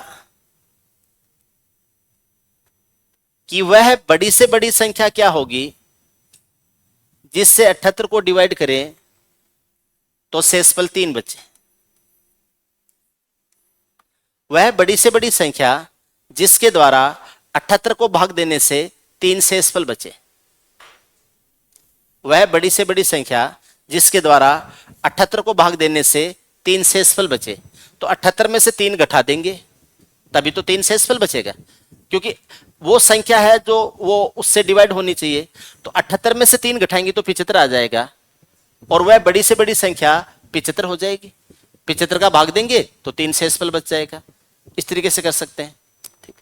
कि वह बड़ी से बड़ी संख्या क्या होगी जिससे 78 को डिवाइड करें तो शेषफल 3 बचे। वह बड़ी से बड़ी संख्या जिसके द्वारा 78 को भाग देने से 3 शेषफल बचे। वह बड़ी से बड़ी संख्या जिसके द्वारा 78 को भाग देने से 3 शेषफल बचे। तो 78 में से 3 घटा देंगे तभी तो 3 शेषफल बचेगा, क्योंकि वो संख्या है जो वो उससे डिवाइड होनी चाहिए। तो 78 में से 3 घटाएंगे तो 75 आ जाएगा, और वह बड़ी से बड़ी संख्या 75 हो जाएगी। 75 का भाग देंगे तो 3 शेषफल बच जाएगा। इस तरीके से कर सकते हैं, ठीक।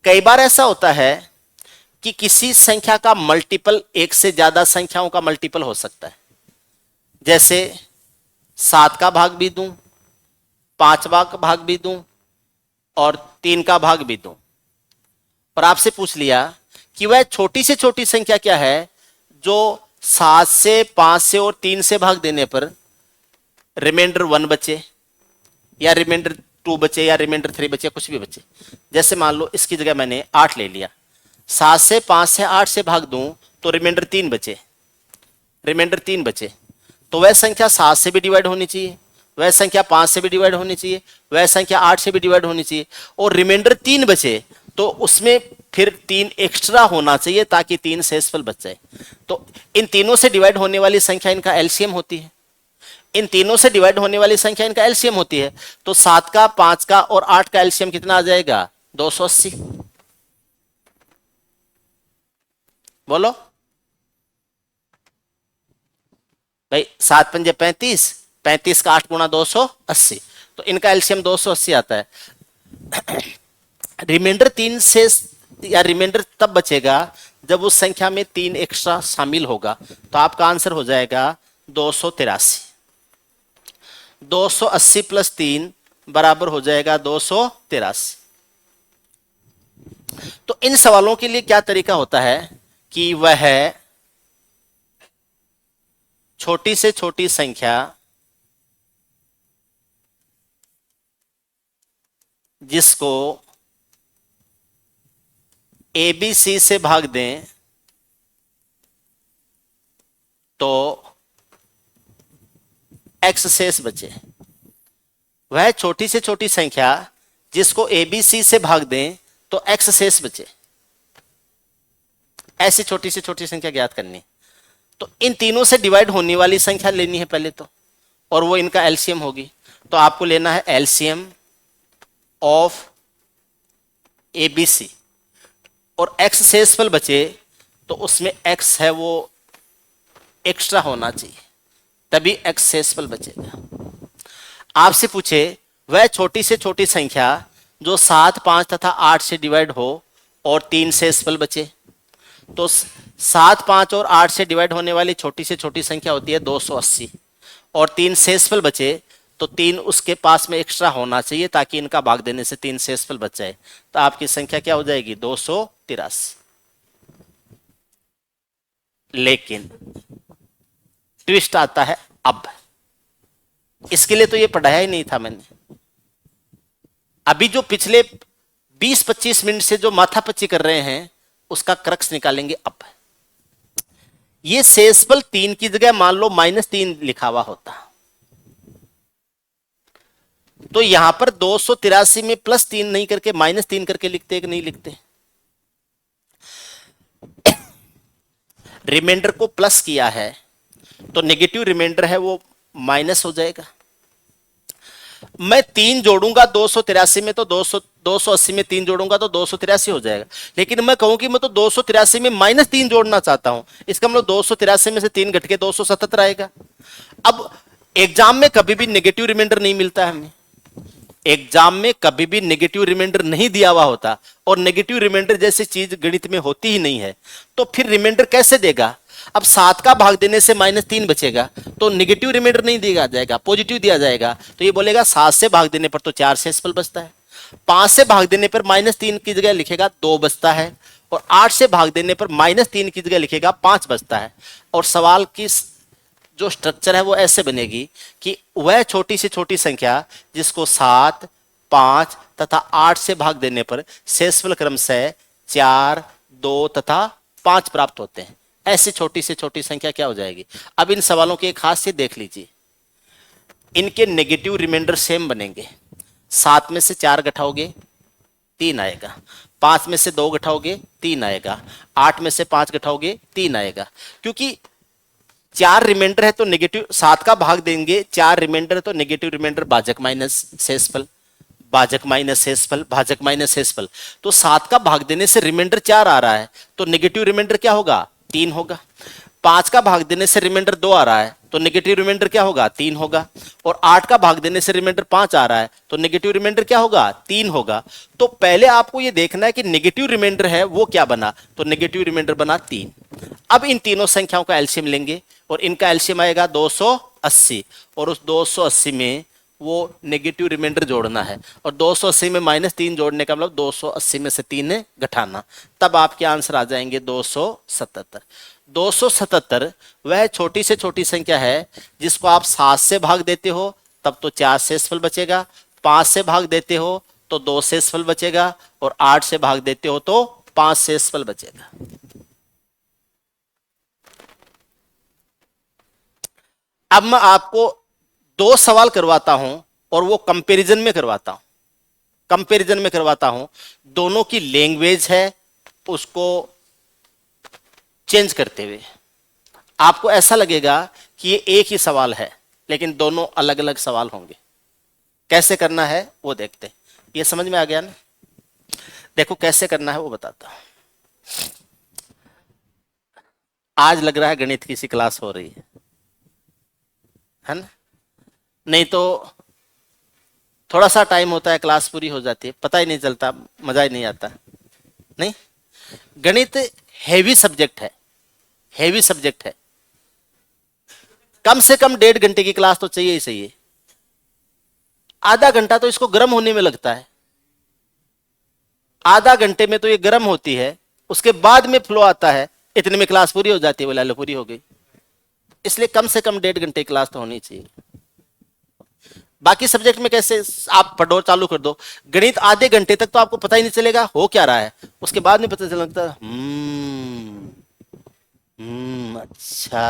कई बार ऐसा होता है कि किसी संख्या का मल्टीपल एक से ज्यादा संख्याओं का मल्टीपल हो सकता है। जैसे 7 का भाग भी दूं, 5वां का भाग भी दूं और 3 का भाग भी दूं, और आपसे पूछ लिया कि वह छोटी से छोटी संख्या क्या है जो 7 से, 5 से और 3 से भाग देने पर रिमाइंडर 1 बचे या रिमाइंडर 2 बचे या रिमाइंडर 3 बचे, कुछ भी बचे। जैसे मान लो इसकी जगह मैंने 8 ले लिया, 7 से, 5 से, 8 से भाग दूं तो रिमाइंडर 3 बचे, रिमाइंडर 3 बचे। तो वह संख्या 7 से भी डिवाइड होनी चाहिए, वह संख्या 5 से भी डिवाइड होनी चाहिए, वह संख्या 8 से भी डिवाइड होनी चाहिए, और रिमाइंडर 3 बचे तो उसमें फिर 3 एक्स्ट्रा होना चाहिए ताकि 3 शेषफल बच जाए। तो इन तीनों से डिवाइड होने वाली संख्या इनका एलसीएम होती है, इन तीनों से डिवाइड होने वाली संख्या इनका एलसीएम होती है। तो 7 का, 5 का और 8 का एलसीएम कितना आ जाएगा? 280। बोलो भाई, 7 पंजे 35, 35 का 8 गुणा 280, तो इनका एलसीएम 280 आता है। रिमाइंडर 3 से या रिमाइंडर तब बचेगा जब उस संख्या में 3 एक्स्ट्रा शामिल होगा। तो आपका आंसर हो जाएगा 283। 280 प्लस 3 बराबर हो जाएगा 283। तो इन सवालों के लिए क्या तरीका होता है कि वह छोटी से छोटी संख्या जिसको ABC से भाग दें तो x शेष बचे। वह छोटी से छोटी संख्या जिसको ABC से भाग दें तो x शेष बचे। ऐसी छोटी से छोटी संख्या ज्ञात करनी। तो इन तीनों से डिवाइड होने वाली संख्या लेनी है पहले तो, और वो इनका एलसीएम होगी। तो आपको लेना है एलसीएम ऑफ ABC, और x शेषफल बचे तो उसमें x है वो एक्स्ट्रा होना चाहिए, तभी x शेषफल बचेगा। आपसे पूछे वह छोटी से छोटी संख्या जो 7, 5 तथा 8 से डिवाइड हो और 3 शेषफल बचे। तो 7, 5 और 8 से डिवाइड होने वाली छोटी से छोटी संख्या होती है 280, और 3 शेषफल बचे तो 3 उसके पास में एक्स्ट्रा होना चाहिए ताकि इनका भाग देने से 3 शेषफल बच जाए। तो आपकी संख्या क्या हो जाएगी? 283। लेकिन ट्विस्ट आता है अब, इसके लिए तो ये पढ़ाया ही नहीं था मैंने। अभी जो पिछले 20-25 मिनट से जो माथापच्ची कर रहे हैं उसका क्रक्स निकालेंगे अब। ये शेषफल 3 की जगह मान लो -3 लिखा हुआ होता तो यहां पर 283 में +3 नहीं करके -3 करके लिखते कि नहीं लिखते? रिमाइंडर को प्लस किया है तो नेगेटिव रिमाइंडर है वो माइनस हो जाएगा। मैं 3 जोड़ूंगा 283 में तो 280 में 3 जोड़ूंगा तो 283 हो जाएगा। लेकिन मैं कहूं कि मैं तो 283 में -3 जोड़ना चाहता हूं, इसका मतलब 283 में से 3 घट के 277 आएगा। अब एग्जाम में कभी भी नेगेटिव रिमाइंडर नहीं मिलता है हमें, एग्जाम में कभी भी नेगेटिव रिमाइंडर नहीं दिया हुआ होता, और नेगेटिव रिमाइंडर जैसी चीज गणित में होती ही नहीं है। तो फिर रिमाइंडर कैसे देगा? अब 7 का भाग देने से -3 बचेगा तो नेगेटिव रिमाइंडर नहीं दिया जाएगा, पॉजिटिव दिया जाएगा। तो ये बोलेगा 7 से भाग देने पर तो 4 शेषफल बचता है, 5 से भाग देने पर -3 की जगह लिखेगा 2 बचता है, और 8 से भाग देने पर -3 की जगह लिखेगा 5 बचता है। और सवाल की जो स्ट्रक्चर है वो ऐसे बनेगी कि वह छोटी से छोटी संख्या जिसको 7, 5 तथा 8 से भाग देने पर शेषफल क्रमशः 4, 2 तथा 5 प्राप्त होते हैं, ऐसी छोटी से छोटी संख्या क्या हो जाएगी? अब इन सवालों की एक खासियत देख लीजिए, इनके नेगेटिव रिमाइंडर सेम बनेंगे। 7 में से 4 घटाओगे 3 आएगा, 5 में से 2 घटाओगे 3 आएगा, 8 में से 5 घटाओगे 3 आएगा। क्योंकि 4 रिमाइंडर है तो नेगेटिव, 7 का भाग देंगे 4 रिमाइंडर है तो नेगेटिव रिमाइंडर भाजक माइनस शेषफल, भाजक माइनस शेषफल, भाजक माइनस शेषफल। तो 7 का भाग देने से रिमाइंडर 4 आ रहा है तो नेगेटिव रिमाइंडर क्या होगा? 3 होगा। 5 का भाग देने से रिमाइंडर 2 आ रहा है तो नेगेटिव रिमाइंडर क्या होगा, 3 होगा। और 8 का भाग देने से रिमाइंडर 5 आ रहा है तो नेगेटिव रिमाइंडर क्या होगा, 3 होगा। तो पहले आपको ये देखना है कि नेगेटिव रिमाइंडर है वो क्या बना, तो नेगेटिव रिमाइंडर बना 3। अब इन तीनों संख्याओं का एलसीएम लेंगे और इनका एलसीएम आएगा 280, और उस 280 में वो नेगेटिव रिमाइंडर जोड़ना है, और 280 में -3 जोड़ने का मतलब 280 में से 3 घटाना, तब आपके आंसर आ जाएंगे 277। 277 वह छोटी से छोटी संख्या है जिसको आप 7 से भाग देते हो तब तो 4 शेषफल बचेगा, 5 से भाग देते हो तो 2 शेषफल बचेगा, और 8 से भाग देते हो तो 5 शेषफल बचेगा। अब मैं आपको 2 सवाल करवाता हूं और वो कंपैरिजन में करवाता हूं, कंपैरिजन में करवाता हूं। दोनों की लैंग्वेज है उसको चेंज करते हुए आपको ऐसा लगेगा कि ये एक ही सवाल है लेकिन दोनों अलग अलग सवाल होंगे। कैसे करना है वो देखते हैं। ये समझ में आ गया ना? देखो कैसे करना है वो बताता हूं। आज लग रहा है गणित की सी क्लास हो रही है ना? नहीं तो थोड़ा सा टाइम होता है क्लास पूरी हो जाती है, पता ही नहीं चलता, मजा ही नहीं आता। नहीं, गणित हेवी सब्जेक्ट है, हेवी सब्जेक्ट है। कम से कम 1.5 घंटे की क्लास तो चाहिए ही चाहिए। आधा घंटा तो इसको गर्म होने में लगता है, आधा घंटे में तो ये गर्म होती है, उसके बाद में फ्लो आता है, इतने में क्लास पूरी हो जाती है, बोला लो पूरी हो गई। इसलिए कम से कम 1.5 घंटे की क्लास तो होनी चाहिए। बाकी सब्जेक्ट में कैसे आप पढ़ो, चालू कर दो, गणित आधे घंटे तक तो आपको पता ही नहीं चलेगा हो क्या रहा है, उसके बाद में पता चलने लगता है अच्छा,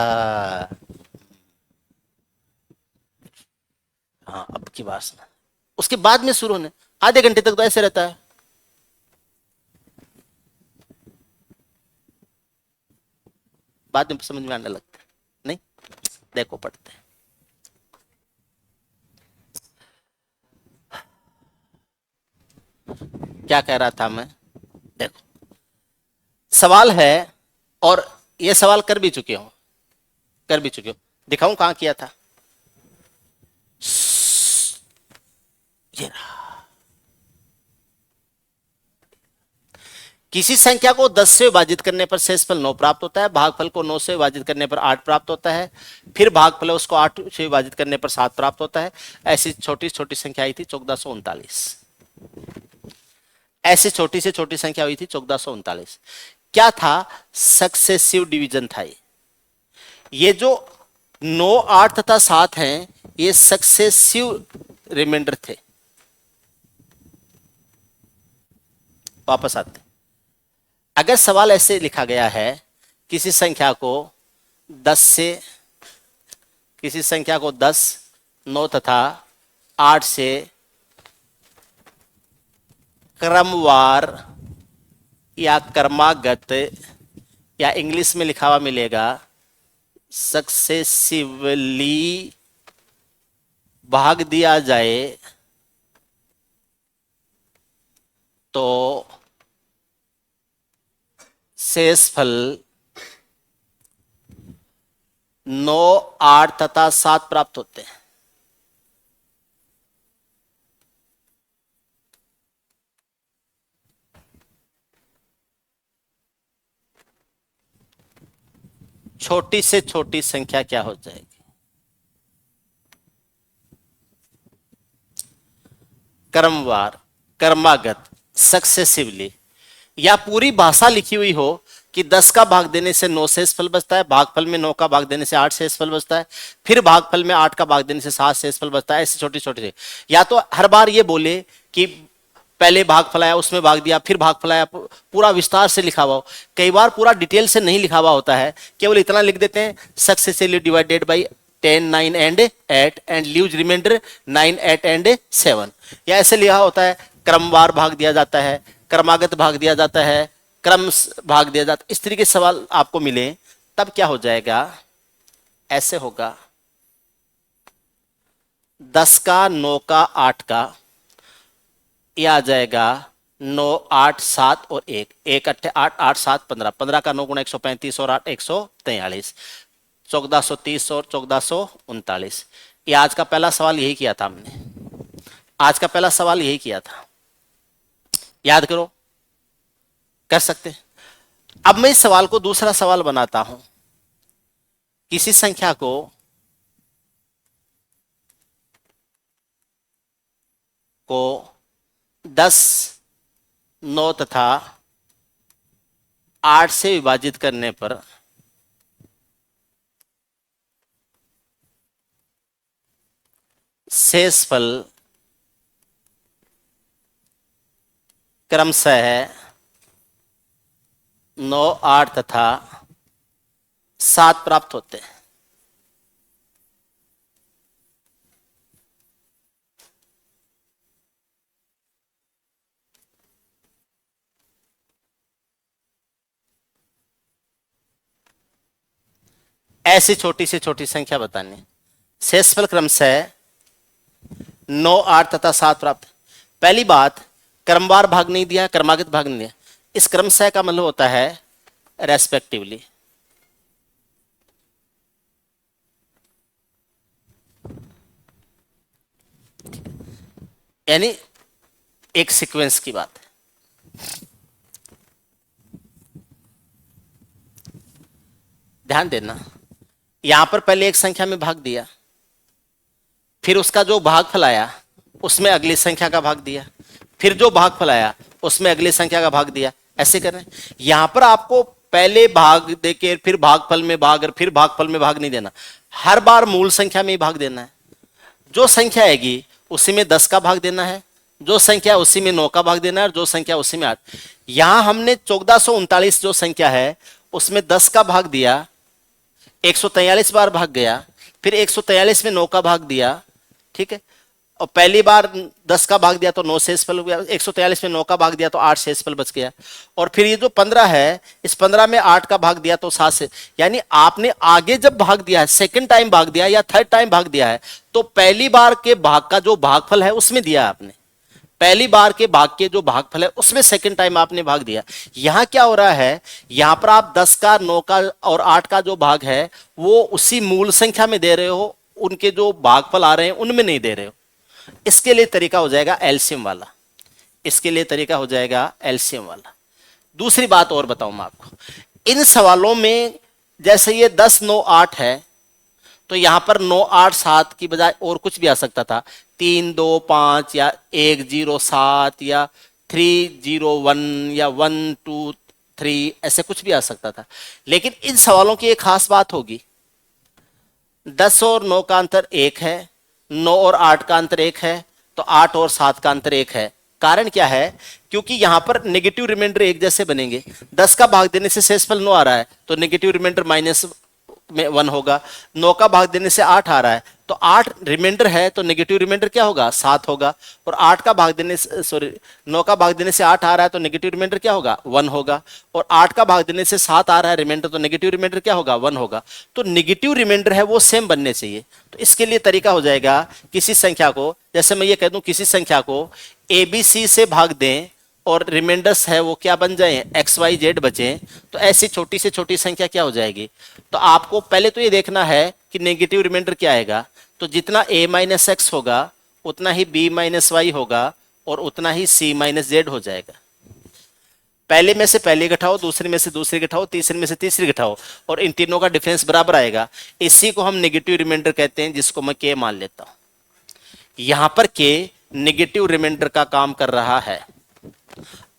हाँ अब की बात सुना। उसके बाद में शुरू होने आधे घंटे तक तो ऐसे रहता है। बाद में समझ में आने लगता है। नहीं, देखो पढ़ते हैं। क्या कह रहा था मैं? देखो सवाल है, और ये सवाल कर भी चुके हो, कर भी चुके हो। दिखाऊं कहां किया था? ये रहा। किसी संख्या को 10 से विभाजित करने पर शेषफल 9 प्राप्त होता है, भागफल को 9 से विभाजित करने पर 8 प्राप्त होता है, फिर भागफल उसको 8 से विभाजित करने पर 7 प्राप्त होता है। ऐसी छोटी छोटी संख्या आई थी 1439। ऐसी छोटी से छोटी संख्या हुई थी 1439। क्या था? सक्सेसिव डिवीजन था। ये जो 9, 8 तथा 7 हैं ये सक्सेसिव रिमाइंडर थे। वापस आते, अगर सवाल ऐसे लिखा गया है किसी संख्या को 10 से, किसी संख्या को 10, 9 तथा 8 से क्रमवार या क्रमागत, या इंग्लिश में लिखा हुआ मिलेगा सक्सेसिवली भाग दिया जाए तो शेषफल 9, 8 तथा 7 प्राप्त होते हैं। छोटी से छोटी संख्या क्या हो जाएगी? क्रमवार, क्रमागत, सक्सेसिवली, या पूरी भाषा लिखी हुई हो कि 10 का भाग देने से 9 शेषफल बचता है, भागफल में 9 का भाग देने से 8 शेषफल बचता है, फिर भागफल में 8 का भाग देने से 7 शेषफल बचता है। ऐसे छोटे छोटे, या तो हर बार ये बोले कि पहले भागफल आया उसमें भाग दिया, फिर भागफल आया, पूरा विस्तार से लिखा हुआ हो। कई बार पूरा डिटेल से नहीं लिखा हुआ होता है, केवल इतना लिख देते हैं successively divided by 10, 9 and 8 and leaves remainder 9, 8 and 7, या ऐसे लिखा होता है क्रमवार भाग दिया जाता है, क्रमागत भाग दिया जाता है, क्रम भाग दिया जाता है। इस तरीके के सवाल आपको मिले तब क्या हो जाएगा? ऐसे होगा 10 का, 9 का, 8 का, यह आ जाएगा 9 8 7 और 1, 1 8 8 8 7 15, 15 का 9 गुणा 135 और 8 143, 1430 और 1439। ये आज का पहला सवाल यही किया था हमने, आज का पहला सवाल यही किया था, याद करो, कर सकते। अब मैं इस सवाल को दूसरा सवाल बनाता हूं। किसी संख्या को 10, 9 तथा 8 से विभाजित करने पर शेषफल क्रमशः 9, 8 तथा 7 प्राप्त होते हैं। ऐसी छोटी से छोटी संख्या बतानी, शेषफल क्रमशः 9, 8 तथा 7 प्राप्त। पहली बात, क्रमवार भाग नहीं दिया, क्रमागत भाग नहीं दिया। इस क्रमशः का मतलब होता है रेस्पेक्टिवली। यानी एक सीक्वेंस की बात है। ध्यान देना, यहां पर पहले एक संख्या में भाग दिया, फिर उसका जो भागफल आया उसमें अगली संख्या का भाग दिया, फिर जो भागफल आया उसमें अगली संख्या का भाग दिया, ऐसे कर रहे हैं। यहां पर आपको पहले भाग देके फिर भागफल में भाग और फिर भागफल में भाग नहीं देना, हर बार मूल संख्या में ही भाग देना है। जो संख्या आएगी उसी में 10 का भाग देना है, जो संख्या उसी में 9 का भाग देना है, और जो संख्या उसी में 8। यहां हमने 1439 जो संख्या है उसमें 10 का भाग दिया, 143 बार भाग गया, फिर 143 में 9 का भाग दिया, ठीक है, और पहली बार 10 का भाग दिया तो 9 शेषफल हो गया, 143 में 9 का भाग दिया तो 8 शेषफल बच गया, और फिर ये जो 15 है इस 15 में 8 का भाग दिया तो 7 से। यानी आपने आगे जब भाग दिया है, सेकंड टाइम भाग दिया या थर्ड टाइम भाग दिया है, तो पहली बार के भाग का जो भागफल है उसमें दिया आपने, पहली बार के भाग के जो भागफल है उसमें सेकंड टाइम आपने भाग दिया। यहां क्या हो रहा है, यहां पर आप 10 का, 9 का और 8 का जो भाग है वो उसी मूल संख्या में दे रहे हो, उनके जो भागफल आ रहे हैं उनमें नहीं दे रहे हो। इसके लिए तरीका हो जाएगा एलसीएम वाला, इसके लिए तरीका हो जाएगा एलसीएम वाला। दूसरी बात और बताऊं मैं आपको, इन सवालों में जैसे ये 10, 9, 8 है, तो यहां पर 9, 8, 7 की बजाय और कुछ भी आ सकता था, 3, 2, 5 या 1, 0, 7 या 3, 0, 1 या 1, 2, 3, ऐसे कुछ भी आ सकता था। लेकिन इन सवालों की एक खास बात होगी, 10 और 9 का अंतर 1 है, 9 और 8 का अंतर 1 है, तो 8 और 7 का अंतर 1 है। कारण क्या है, क्योंकि यहां पर नेगेटिव रिमाइंडर एक जैसे बनेंगे। 10 का भाग देने से शेषफल 9 आ रहा है तो नेगेटिव रिमाइंडर माइनस में 1 होगा, 9 का भाग देने से 8 आ रहा है तो 8 रिमाइंडर है तो नेगेटिव रिमाइंडर क्या होगा, 7 होगा, और 8 का भाग देने से, सॉरी, 9 का भाग देने से 8 आ रहा है तो नेगेटिव रिमाइंडर क्या होगा, 1 होगा, और 8 का भाग देने से 7 आ रहा है रिमाइंडर तो नेगेटिव रिमाइंडर क्या होगा, 1 होगा। तो नेगेटिव रिमाइंडर है वो सेम बनने चाहिए। तो इसके लिए तरीका हो जाएगा, किसी संख्या को, जैसे मैं ये कह दूं किसी संख्या को ABC से भाग दें और रिमाइंडर्स है वो क्या बन जाए, XYZ बचे, तो ऐसी छोटी से छोटी संख्या क्या हो जाएगी। तो आपको पहले तो ये देखना है कि नेगेटिव रिमाइंडर क्या आएगा, तो जितना A माइनस एक्स होगा उतना ही B माइनस वाई होगा और उतना ही C माइनस जेड हो जाएगा। पहले में से पहले घटाओ, दूसरे में से दूसरे घटाओ, तीसरे में से तीसरी घटाओ, और इन तीनों का डिफरेंस बराबर आएगा। इसी को हम नेगेटिव रिमाइंडर कहते हैं, जिसको मैं K मान लेता हूं। यहां पर K नेगेटिव रिमाइंडर का काम कर रहा है।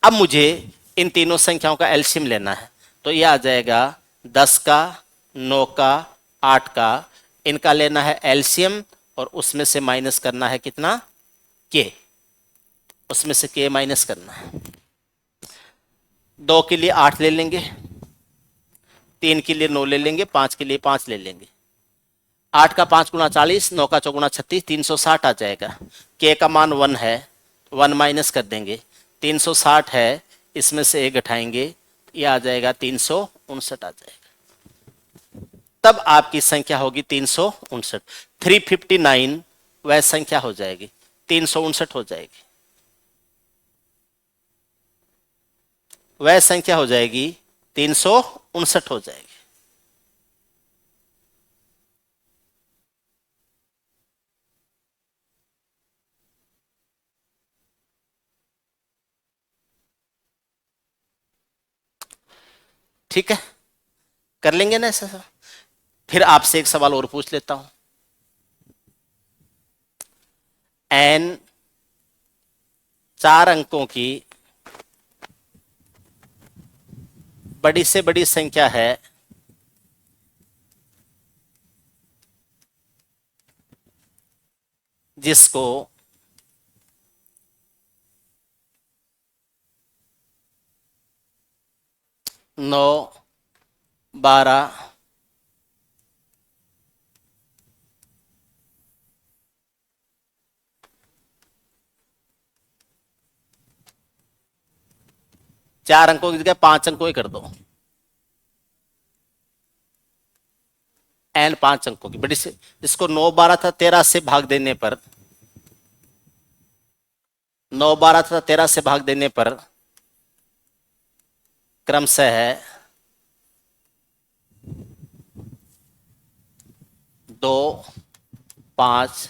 अब मुझे इन तीनों संख्याओं का एलसीएम लेना है, तो यह आ जाएगा 10 का, 9 का, 8 का, इनका लेना है एलसीएम और उसमें से माइनस करना है कितना, K, उसमें से K माइनस करना है। 2 के लिए 8 ले लेंगे, 3 के लिए 9 ले लेंगे, 5 के लिए 5 ले लेंगे। 8 का 5 गुना 40, 9 का 4 गुना 36, 360 आ जाएगा। K का मान 1 है, 1 माइनस कर देंगे, 360 है, इसमें से 1 घटाएंगे, ये आ जाएगा 359 आ जाएगा। तब आपकी संख्या होगी 359। 359 वह संख्या हो जाएगी, 359 हो जाएगी। वह संख्या हो जाएगी 359 हो जाएगी। ठीक है, कर लेंगे ना ऐसा। फिर आपसे एक सवाल और पूछ लेता हूं। एन 4 अंकों की बड़ी से बड़ी संख्या है जिसको 9, 12, 4 अंकों की जगह 5 अंकों ही कर दो। एन 5 अंकों की बड़ी से, जिसको 9, 12 था 13 से भाग देने पर, 9, 12 तथा 13 से भाग देने पर क्रमशः है 2, 5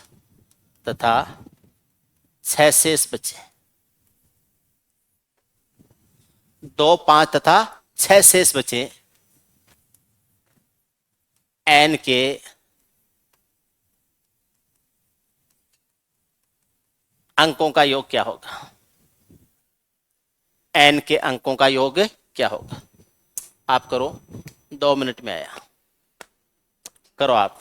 तथा 6 शेष बचे। 2, 5 तथा 6 शेष बचे। एन के अंकों का योग क्या होगा? एन के अंकों का योग क्या होगा? आप करो, 2 मिनट में आया, करो आप।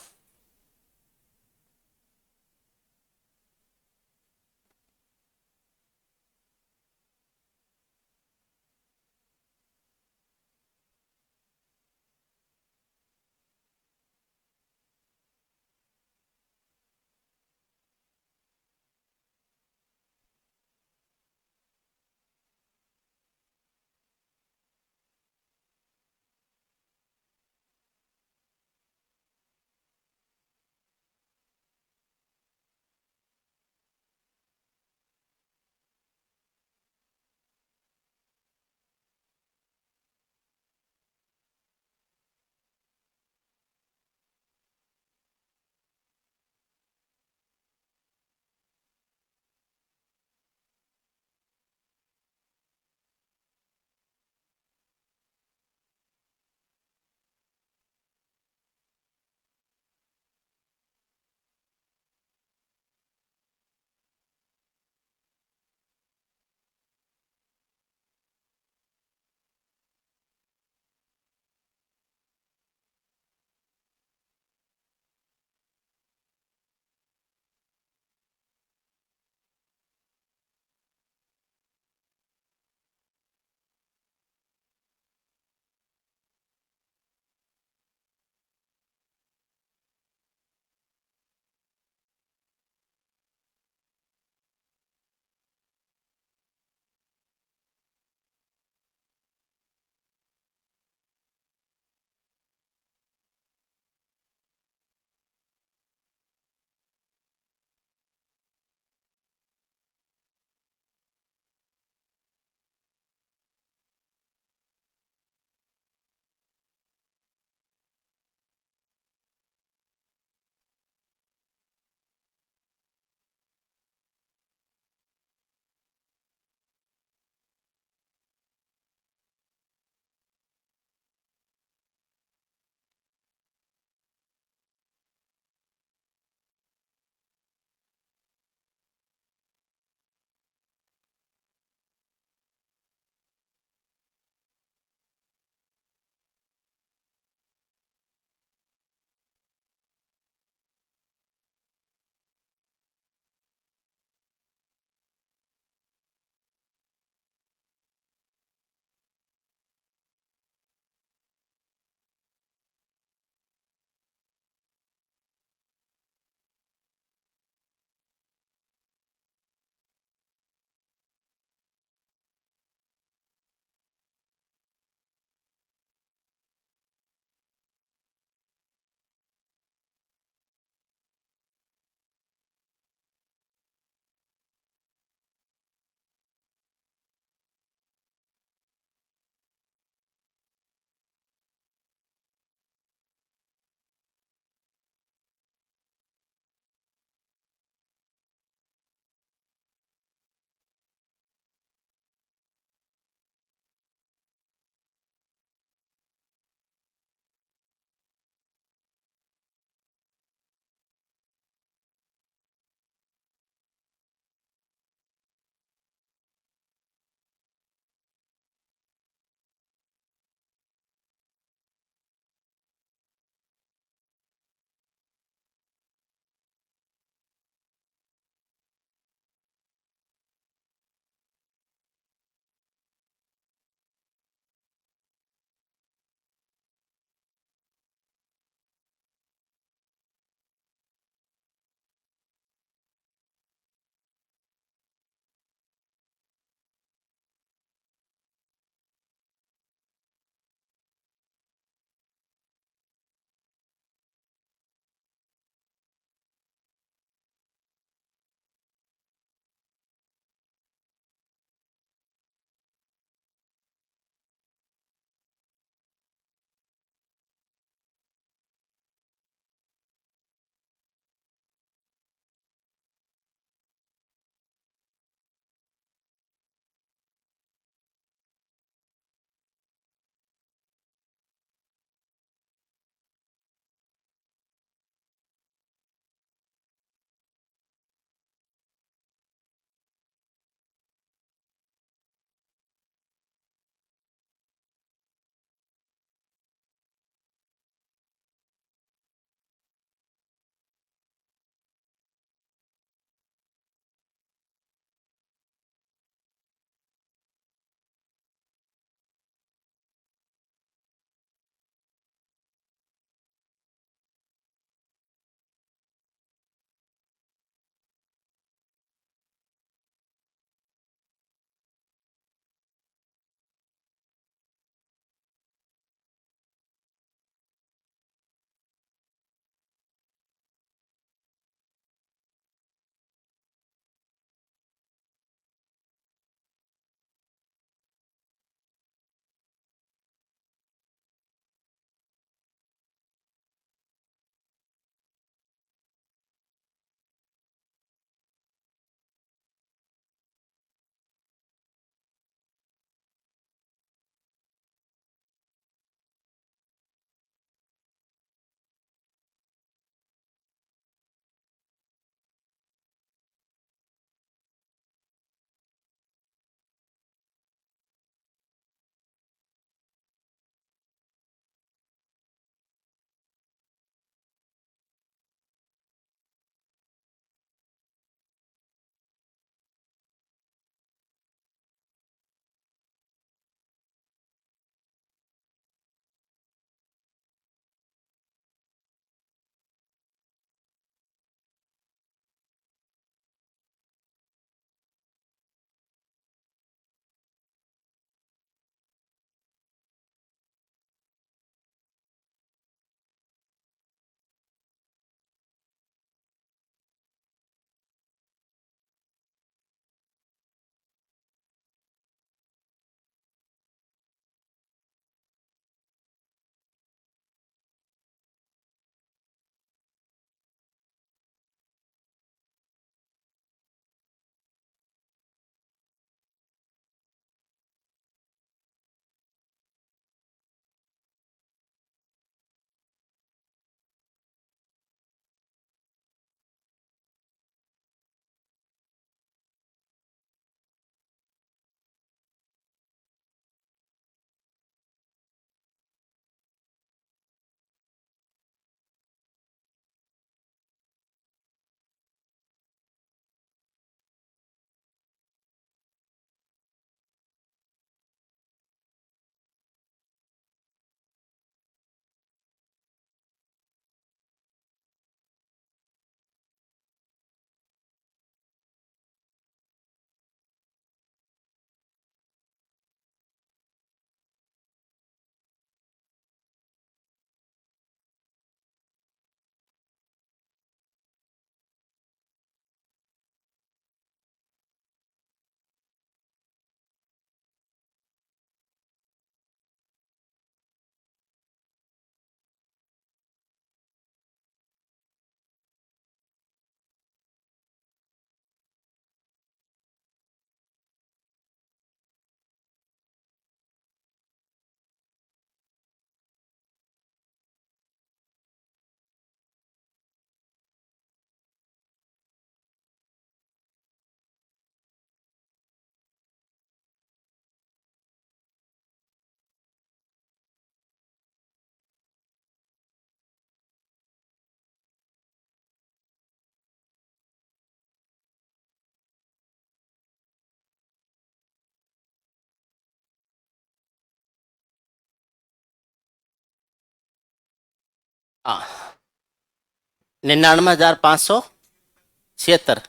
99,576।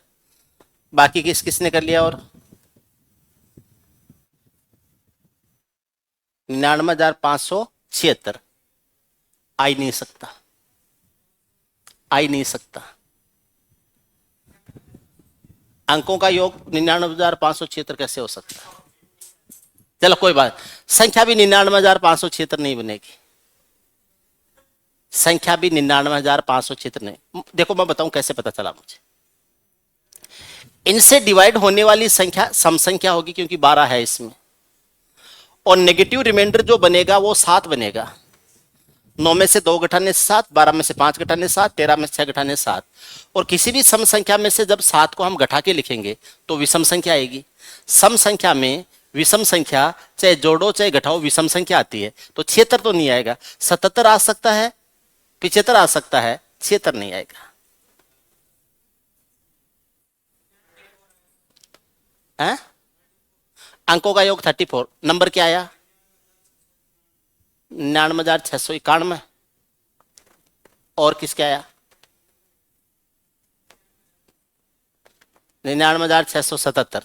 बाकी किस किसने कर लिया? और 99,576 आ ही नहीं सकता, आ ही नहीं सकता। अंकों का योग 99,576 कैसे हो सकता है? चलो कोई बात, संख्या भी 99,576 नहीं बनेगी, संख्या भी 99,576 नहीं। देखो मैं बताऊं कैसे पता चला मुझे। इनसे डिवाइड होने वाली संख्या सम संख्या होगी क्योंकि 12 है इसमें, और नेगेटिव रिमाइंडर जो बनेगा वो 7 बनेगा। 9 में से 2 घटाने 7, 12 में से 5 घटाने 7, 13 में से 6 घटाने 7। और किसी भी सम संख्या में से जब 7 को हम घटा के लिखेंगे तो विषम संख्या आएगी। सम संख्या में विषम संख्या चाहे जोड़ो चाहे घटाओ विषम संख्या आती है। तो 76 तो नहीं आएगा, 77 आ सकता है, 75 आ सकता है, 76 नहीं आएगा। है? अंकों का योग 34। नंबर क्या आया? 99,691। और किसके आया? 99,677,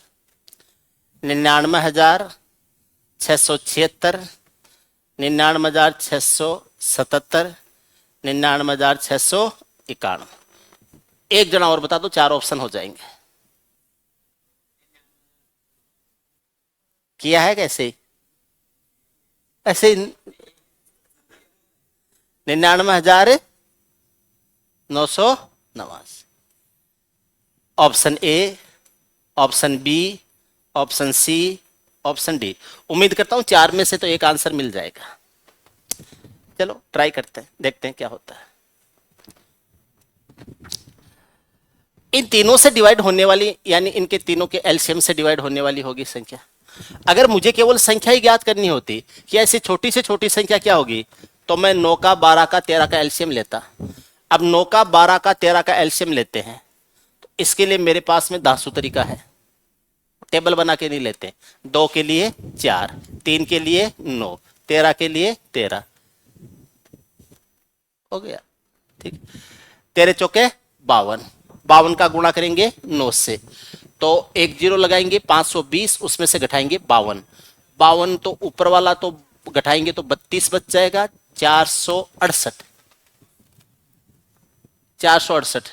99,676, 99,677, 99,691। एक जना और बता दो, 4 ऑप्शन हो जाएंगे। किया है कैसे? ऐसे 99,989। Option A, option B, option C, option D. उम्मीद करता हूं 4 में से तो एक आंसर मिल जाएगा। चलो ट्राई करते हैं, देखते हैं क्या होता है। इन तीनों से डिवाइड होने वाली, यानी इनके तीनों के एलसीएम से डिवाइड होने वाली होगी संख्या। अगर मुझे केवल संख्या ही ज्ञात करनी होती कि ऐसी छोटी से छोटी संख्या क्या होगी, तो मैं 9 का 12 का 13 का एलसीएम लेता। अब 9 का 12 का 13 का एलसीएम लेते हैं, तो इसके लिए मेरे पास में दासू तरीका है। टेबल बना के नहीं लेते। 2 के लिए 4, 3 के लिए 9, 13 के लिए 13। हो गया, ठीक। 13 चौके 52, 52 का गुणा करेंगे 9 से, तो एक जीरो लगाएंगे, 520 उसमें से घटाएंगे 52। 52 तो ऊपर वाला तो घटाएंगे तो 32 बच जाएगा। 468, 468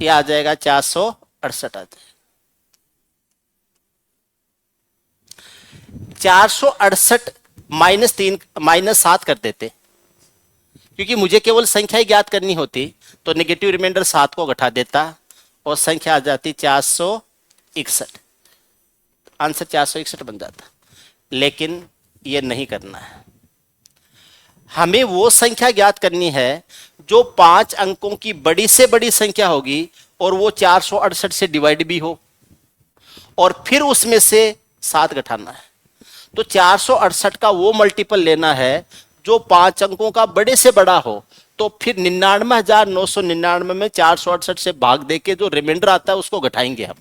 ये आ जाएगा, 468 आ जाएगा। 468 -3 -7 कर देते, क्योंकि मुझे केवल संख्या ही ज्ञात करनी होती तो नेगेटिव रिमाइंडर 7 को घटा देता और संख्या आ जाती 461। आंसर 461 बन जाता। लेकिन ये नहीं करना है, हमें वो संख्या ज्ञात करनी है जो 5 अंकों की बड़ी से बड़ी संख्या होगी और वो 468 से डिवाइड भी हो, और फिर उसमें से 7 घटाना है। तो 468 का वो मल्टीपल लेना है जो 5 अंकों का बड़े से बड़ा हो। तो फिर 99,999 में 468 से भाग देके जो रिमाइंडर आता है उसको घटाएंगे हम।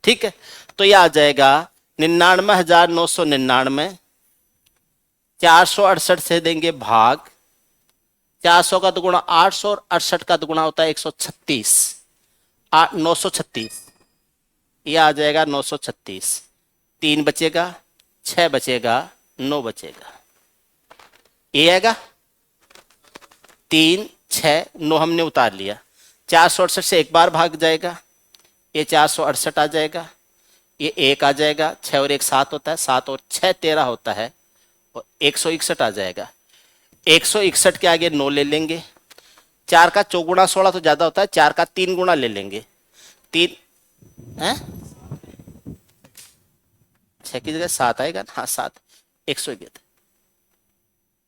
ठीक है, तो यह आ जाएगा 99,999, 468 से देंगे भाग, 400 का दुगुना 800 और 68 का दुगुना होता है 136, 936। यह आ जाएगा 936। 3 बचेगा, 6 बचेगा, 9 बचेगा। ये आएगा 3, 6, 9 हमने उतार लिया। 468 से एक बार भाग जाएगा, ये 468 आ जाएगा, ये 1 आ जाएगा, 6 और 1 7 होता है, 7 और 6 13 होता है, और 161 आ जाएगा। 161 के आगे 9 ले लेंगे। 4 का चौगुना 16 तो ज्यादा होता है, 4 का 3 गुना ले लेंगे। 3 है 6 की जगह 7 आएगा ना, हाँ 7, 171।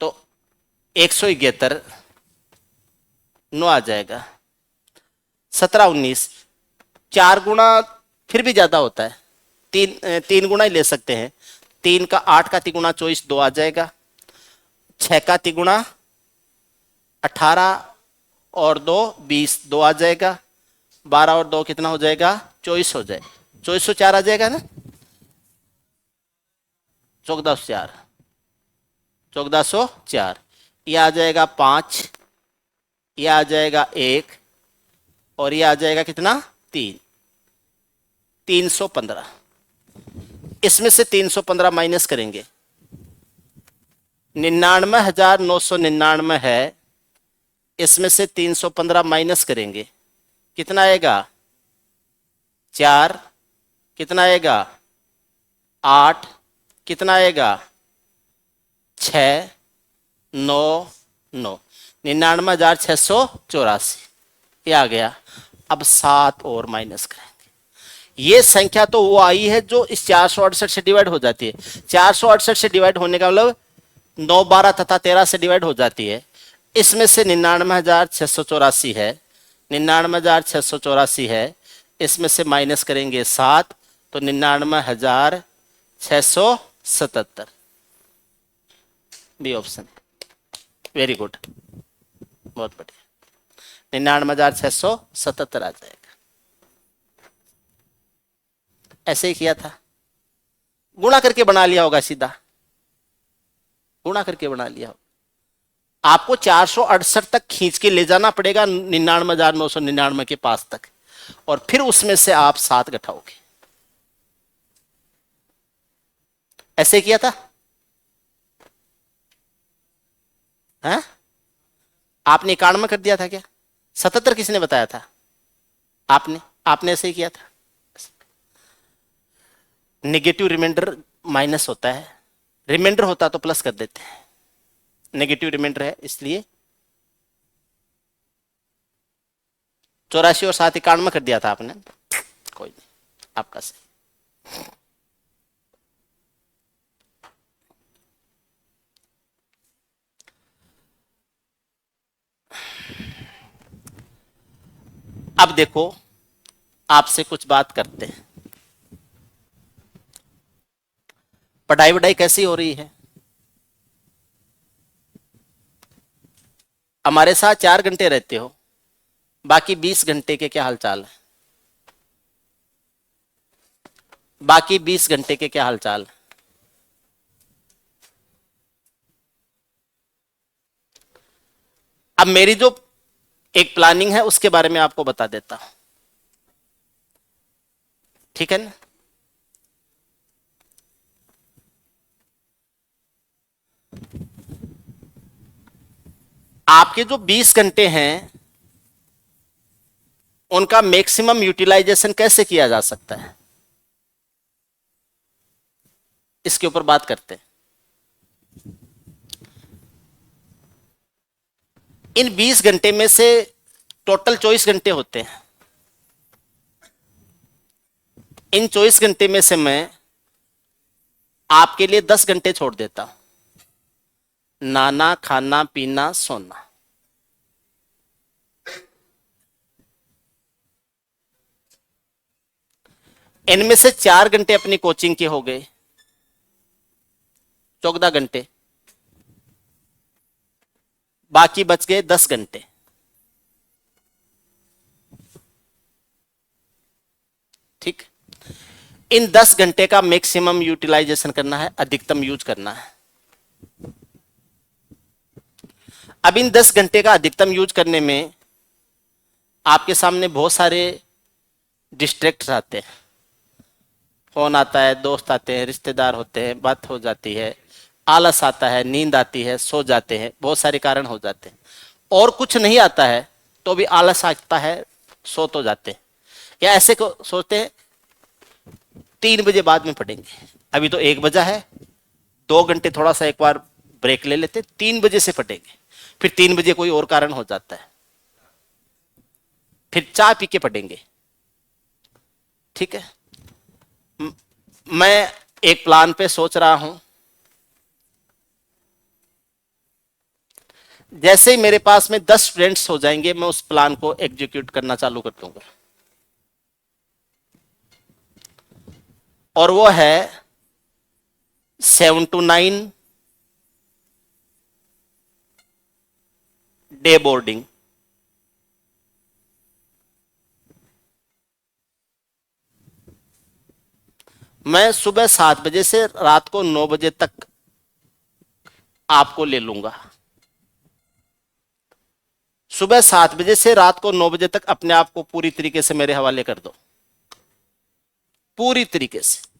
तो 171 9 आ जाएगा। 17 19, 4 गुना फिर भी ज्यादा होता है, 3 गुना ही ले सकते हैं। 3 का 8 का तिगुना 24, 2 आ जाएगा। 6 का तिगुना 18 और 2 20, 2 आ जाएगा। 12 और 2 कितना हो जाएगा? 24 हो जाएगा। 2404 आ जाएगा ना, 14 4, 1404, ये आ जाएगा 5, ये आ जाएगा 1, और ये आ जाएगा कितना 3, 315। इसमें से 315 माइनस करेंगे, 99,999 है, इसमें से 315 माइनस करेंगे, कितना आएगा 4, कितना आएगा 8, कितना आएगा 6, 9, 9, 99,684, ये आ गया। अब 7 और माइनस करेंगे। ये संख्या तो वो आई है जो इस 468 से डिवाइड हो जाती है। 468 से डिवाइड होने का मतलब 9, 12 तथा 13 से डिवाइड हो जाती है। इसमें से 99,684 है, 99,684 है, इसमें से माइनस करेंगे 7, तो 99,677, बी ऑप्शन। वेरी गुड, बहुत बढ़िया, 99,677 आ जाएगा। ऐसे ही किया था, गुणा करके बना लिया होगा, सीधा गुणा करके बना लिया होगा। आपको 468 तक खींच के ले जाना पड़ेगा 99,999 के पास तक, और फिर उसमें से आप 7 घटाओगे। ऐसे किया था, हाँ? आपने 91 कर दिया था क्या? 77 किसने बताया था? आपने ऐसे ही किया था। नेगेटिव रिमाइंडर माइनस होता है, रिमाइंडर होता तो प्लस कर देते हैं, नेगेटिव रिमाइंडर है इसलिए 84 और 7 91 कर दिया था आपने। कोई नहीं, आपका सही। अब देखो, आपसे कुछ बात करते हैं। पढ़ाई वढ़ाई कैसी हो रही है? हमारे साथ 4 घंटे रहते हो, बाकी 20 घंटे के क्या हालचाल है? बाकी 20 घंटे के क्या हालचाल है? अब मेरी जो एक प्लानिंग है उसके बारे में आपको बता देता हूं, ठीक है ना? आपके जो 20 घंटे हैं उनका मैक्सिमम यूटिलाइजेशन कैसे किया जा सकता है, इसके ऊपर बात करते हैं। इन 20 घंटे में से टोटल 24 घंटे होते हैं। इन 24 घंटे में से मैं आपके लिए 10 घंटे छोड़ देता हूं, नाना, खाना, पीना, सोना। इनमें से 4 घंटे अपनी कोचिंग के हो गए, 14 घंटे, बाकी बच गए 10 घंटे। ठीक, इन 10 घंटे का मैक्सिमम यूटिलाइजेशन करना है, अधिकतम यूज करना है। अब इन 10 घंटे का अधिकतम यूज करने में आपके सामने बहुत सारे डिस्ट्रैक्ट आते हैं, फोन आता है, दोस्त आते हैं, रिश्तेदार होते हैं, बात हो जाती है, आलस आता है, नींद आती है, सो जाते हैं, बहुत सारे कारण हो जाते हैं। और कुछ नहीं आता है तो भी आलस आता है, सो तो जाते हैं, या ऐसे को सोचते हैं 3 बजे बाद में पढ़ेंगे, अभी तो 1 बजा है, 2 घंटे थोड़ा सा एक बार ब्रेक ले लेते, 3 बजे से पढ़ेंगे। फिर 3 बजे कोई और कारण हो जाता है, फिर चाय पी के पढ़ेंगे। ठीक है, मैं एक प्लान पे सोच रहा हूं, जैसे ही मेरे पास में 10 स्टूडेंट्स हो जाएंगे मैं उस प्लान को एग्जीक्यूट करना चालू कर दूंगा, और वो है 7 to 9 डे बोर्डिंग। मैं सुबह 7 बजे से रात को 9 बजे तक आपको ले लूंगा। सुबह 7 बजे से रात को 9 बजे तक अपने आप को पूरी तरीके से मेरे हवाले कर दो, पूरी तरीके से।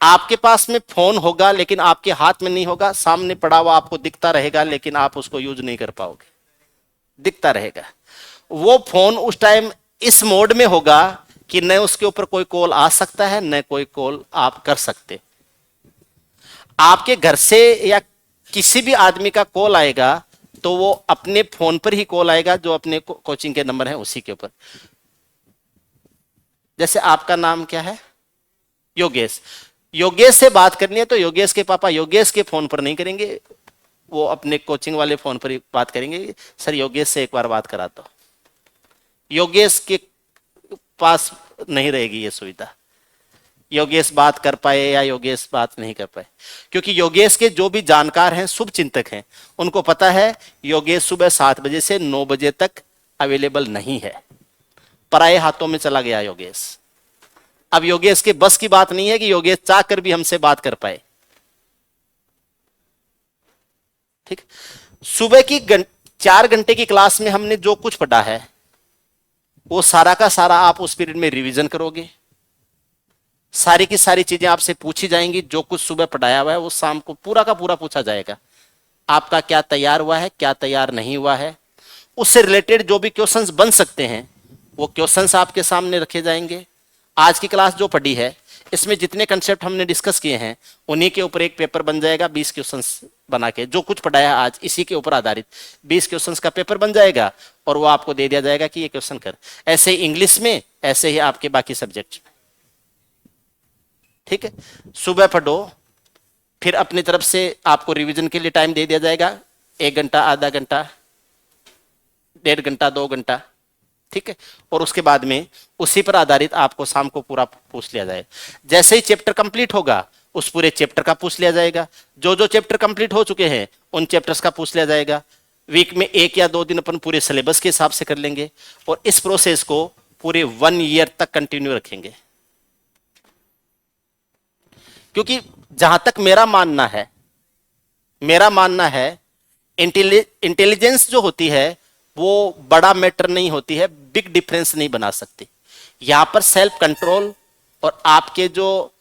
आपके पास में फोन होगा लेकिन आपके हाथ में नहीं होगा, सामने पड़ा हुआ आपको दिखता रहेगा लेकिन आप उसको यूज नहीं कर पाओगे, दिखता रहेगा। वो फोन उस टाइम इस मोड में होगा कि न उसके ऊपर कोई कॉल आ सकता है न कोई कॉल आप कर सकते। आपके घर से या किसी भी आदमी का कॉल आएगा तो वो अपने फोन पर ही कॉल आएगा, जो अपने कोचिंग के नंबर है उसी के ऊपर। जैसे आपका नाम क्या है? योगेश। योगेश से बात करनी है तो योगेश के पापा योगेश के फोन पर नहीं करेंगे, वो अपने कोचिंग वाले फोन पर ही बात करेंगे। सर योगेश से एक बार बात करा दो। योगेश के पास नहीं रहेगी ये सुविधा, योगेश बात कर पाए या योगेश बात नहीं कर पाए, क्योंकि योगेश के जो भी जानकार हैं, शुभ चिंतक हैं, उनको पता है योगेश सुबह 7 बजे से 9 बजे तक अवेलेबल नहीं है, पराये हाथों में चला गया योगेश। अब योगेश के बस की बात नहीं है कि योगेश चाह कर भी हमसे बात कर पाए। ठीक, सुबह की 4 घंटे की क्लास में हमने जो कुछ पढ़ा है वो सारा का सारा आप उस पीरियड में रिवीजन करोगे, सारी की सारी चीजें आपसे पूछी जाएंगी। जो कुछ सुबह पढ़ाया हुआ है वो शाम को पूरा का पूरा पूछा जाएगा। आपका क्या तैयार हुआ है, क्या तैयार नहीं हुआ है, उससे रिलेटेड जो भी क्वेश्चंस बन सकते हैं वो क्वेश्चंस आपके सामने रखे जाएंगे। आज की क्लास जो पढ़ी है इसमें जितने कंसेप्ट हमने डिस्कस किए हैं उन्हीं के ऊपर एक पेपर बन जाएगा, 20 क्वेश्चंस बना के। जो कुछ पढ़ाया आज इसी के ऊपर आधारित 20 क्वेश्चंस का पेपर बन जाएगा और वो आपको दे दिया जाएगा कि ये क्वेश्चन कर। ऐसे ही इंग्लिश में, ऐसे ही आपके बाकी सब्जेक्ट में। ठीक है, सुबह पढ़ो, फिर अपनी तरफ से आपको रिवीजन के लिए टाइम दे दिया जाएगा, 1 घंटा, आधा घंटा, 1.5 घंटा, 2 घंटा। ठीक है, और उसके बाद में उसी पर आधारित आपको शाम को पूरा पूछ लिया जाए। जैसे ही चैप्टर कंप्लीट होगा उस पूरे चैप्टर का पूछ लिया जाएगा। जो जो चैप्टर कंप्लीट हो चुके हैं उन चैप्टर्स का पूछ लिया जाएगा। वीक में 1 या 2 दिन अपन पूरे सिलेबस के हिसाब से कर लेंगे और इस प्रोसेस को पूरे 1 ईयर तक कंटिन्यू रखेंगे। क्योंकि जहां तक मेरा मानना है इंटेलिजेंस जो होती है वो बड़ा मैटर नहीं होती है, बिग डिफरेंस नहीं बना सकती। यहां पर सेल्फ कंट्रोल और आपके जो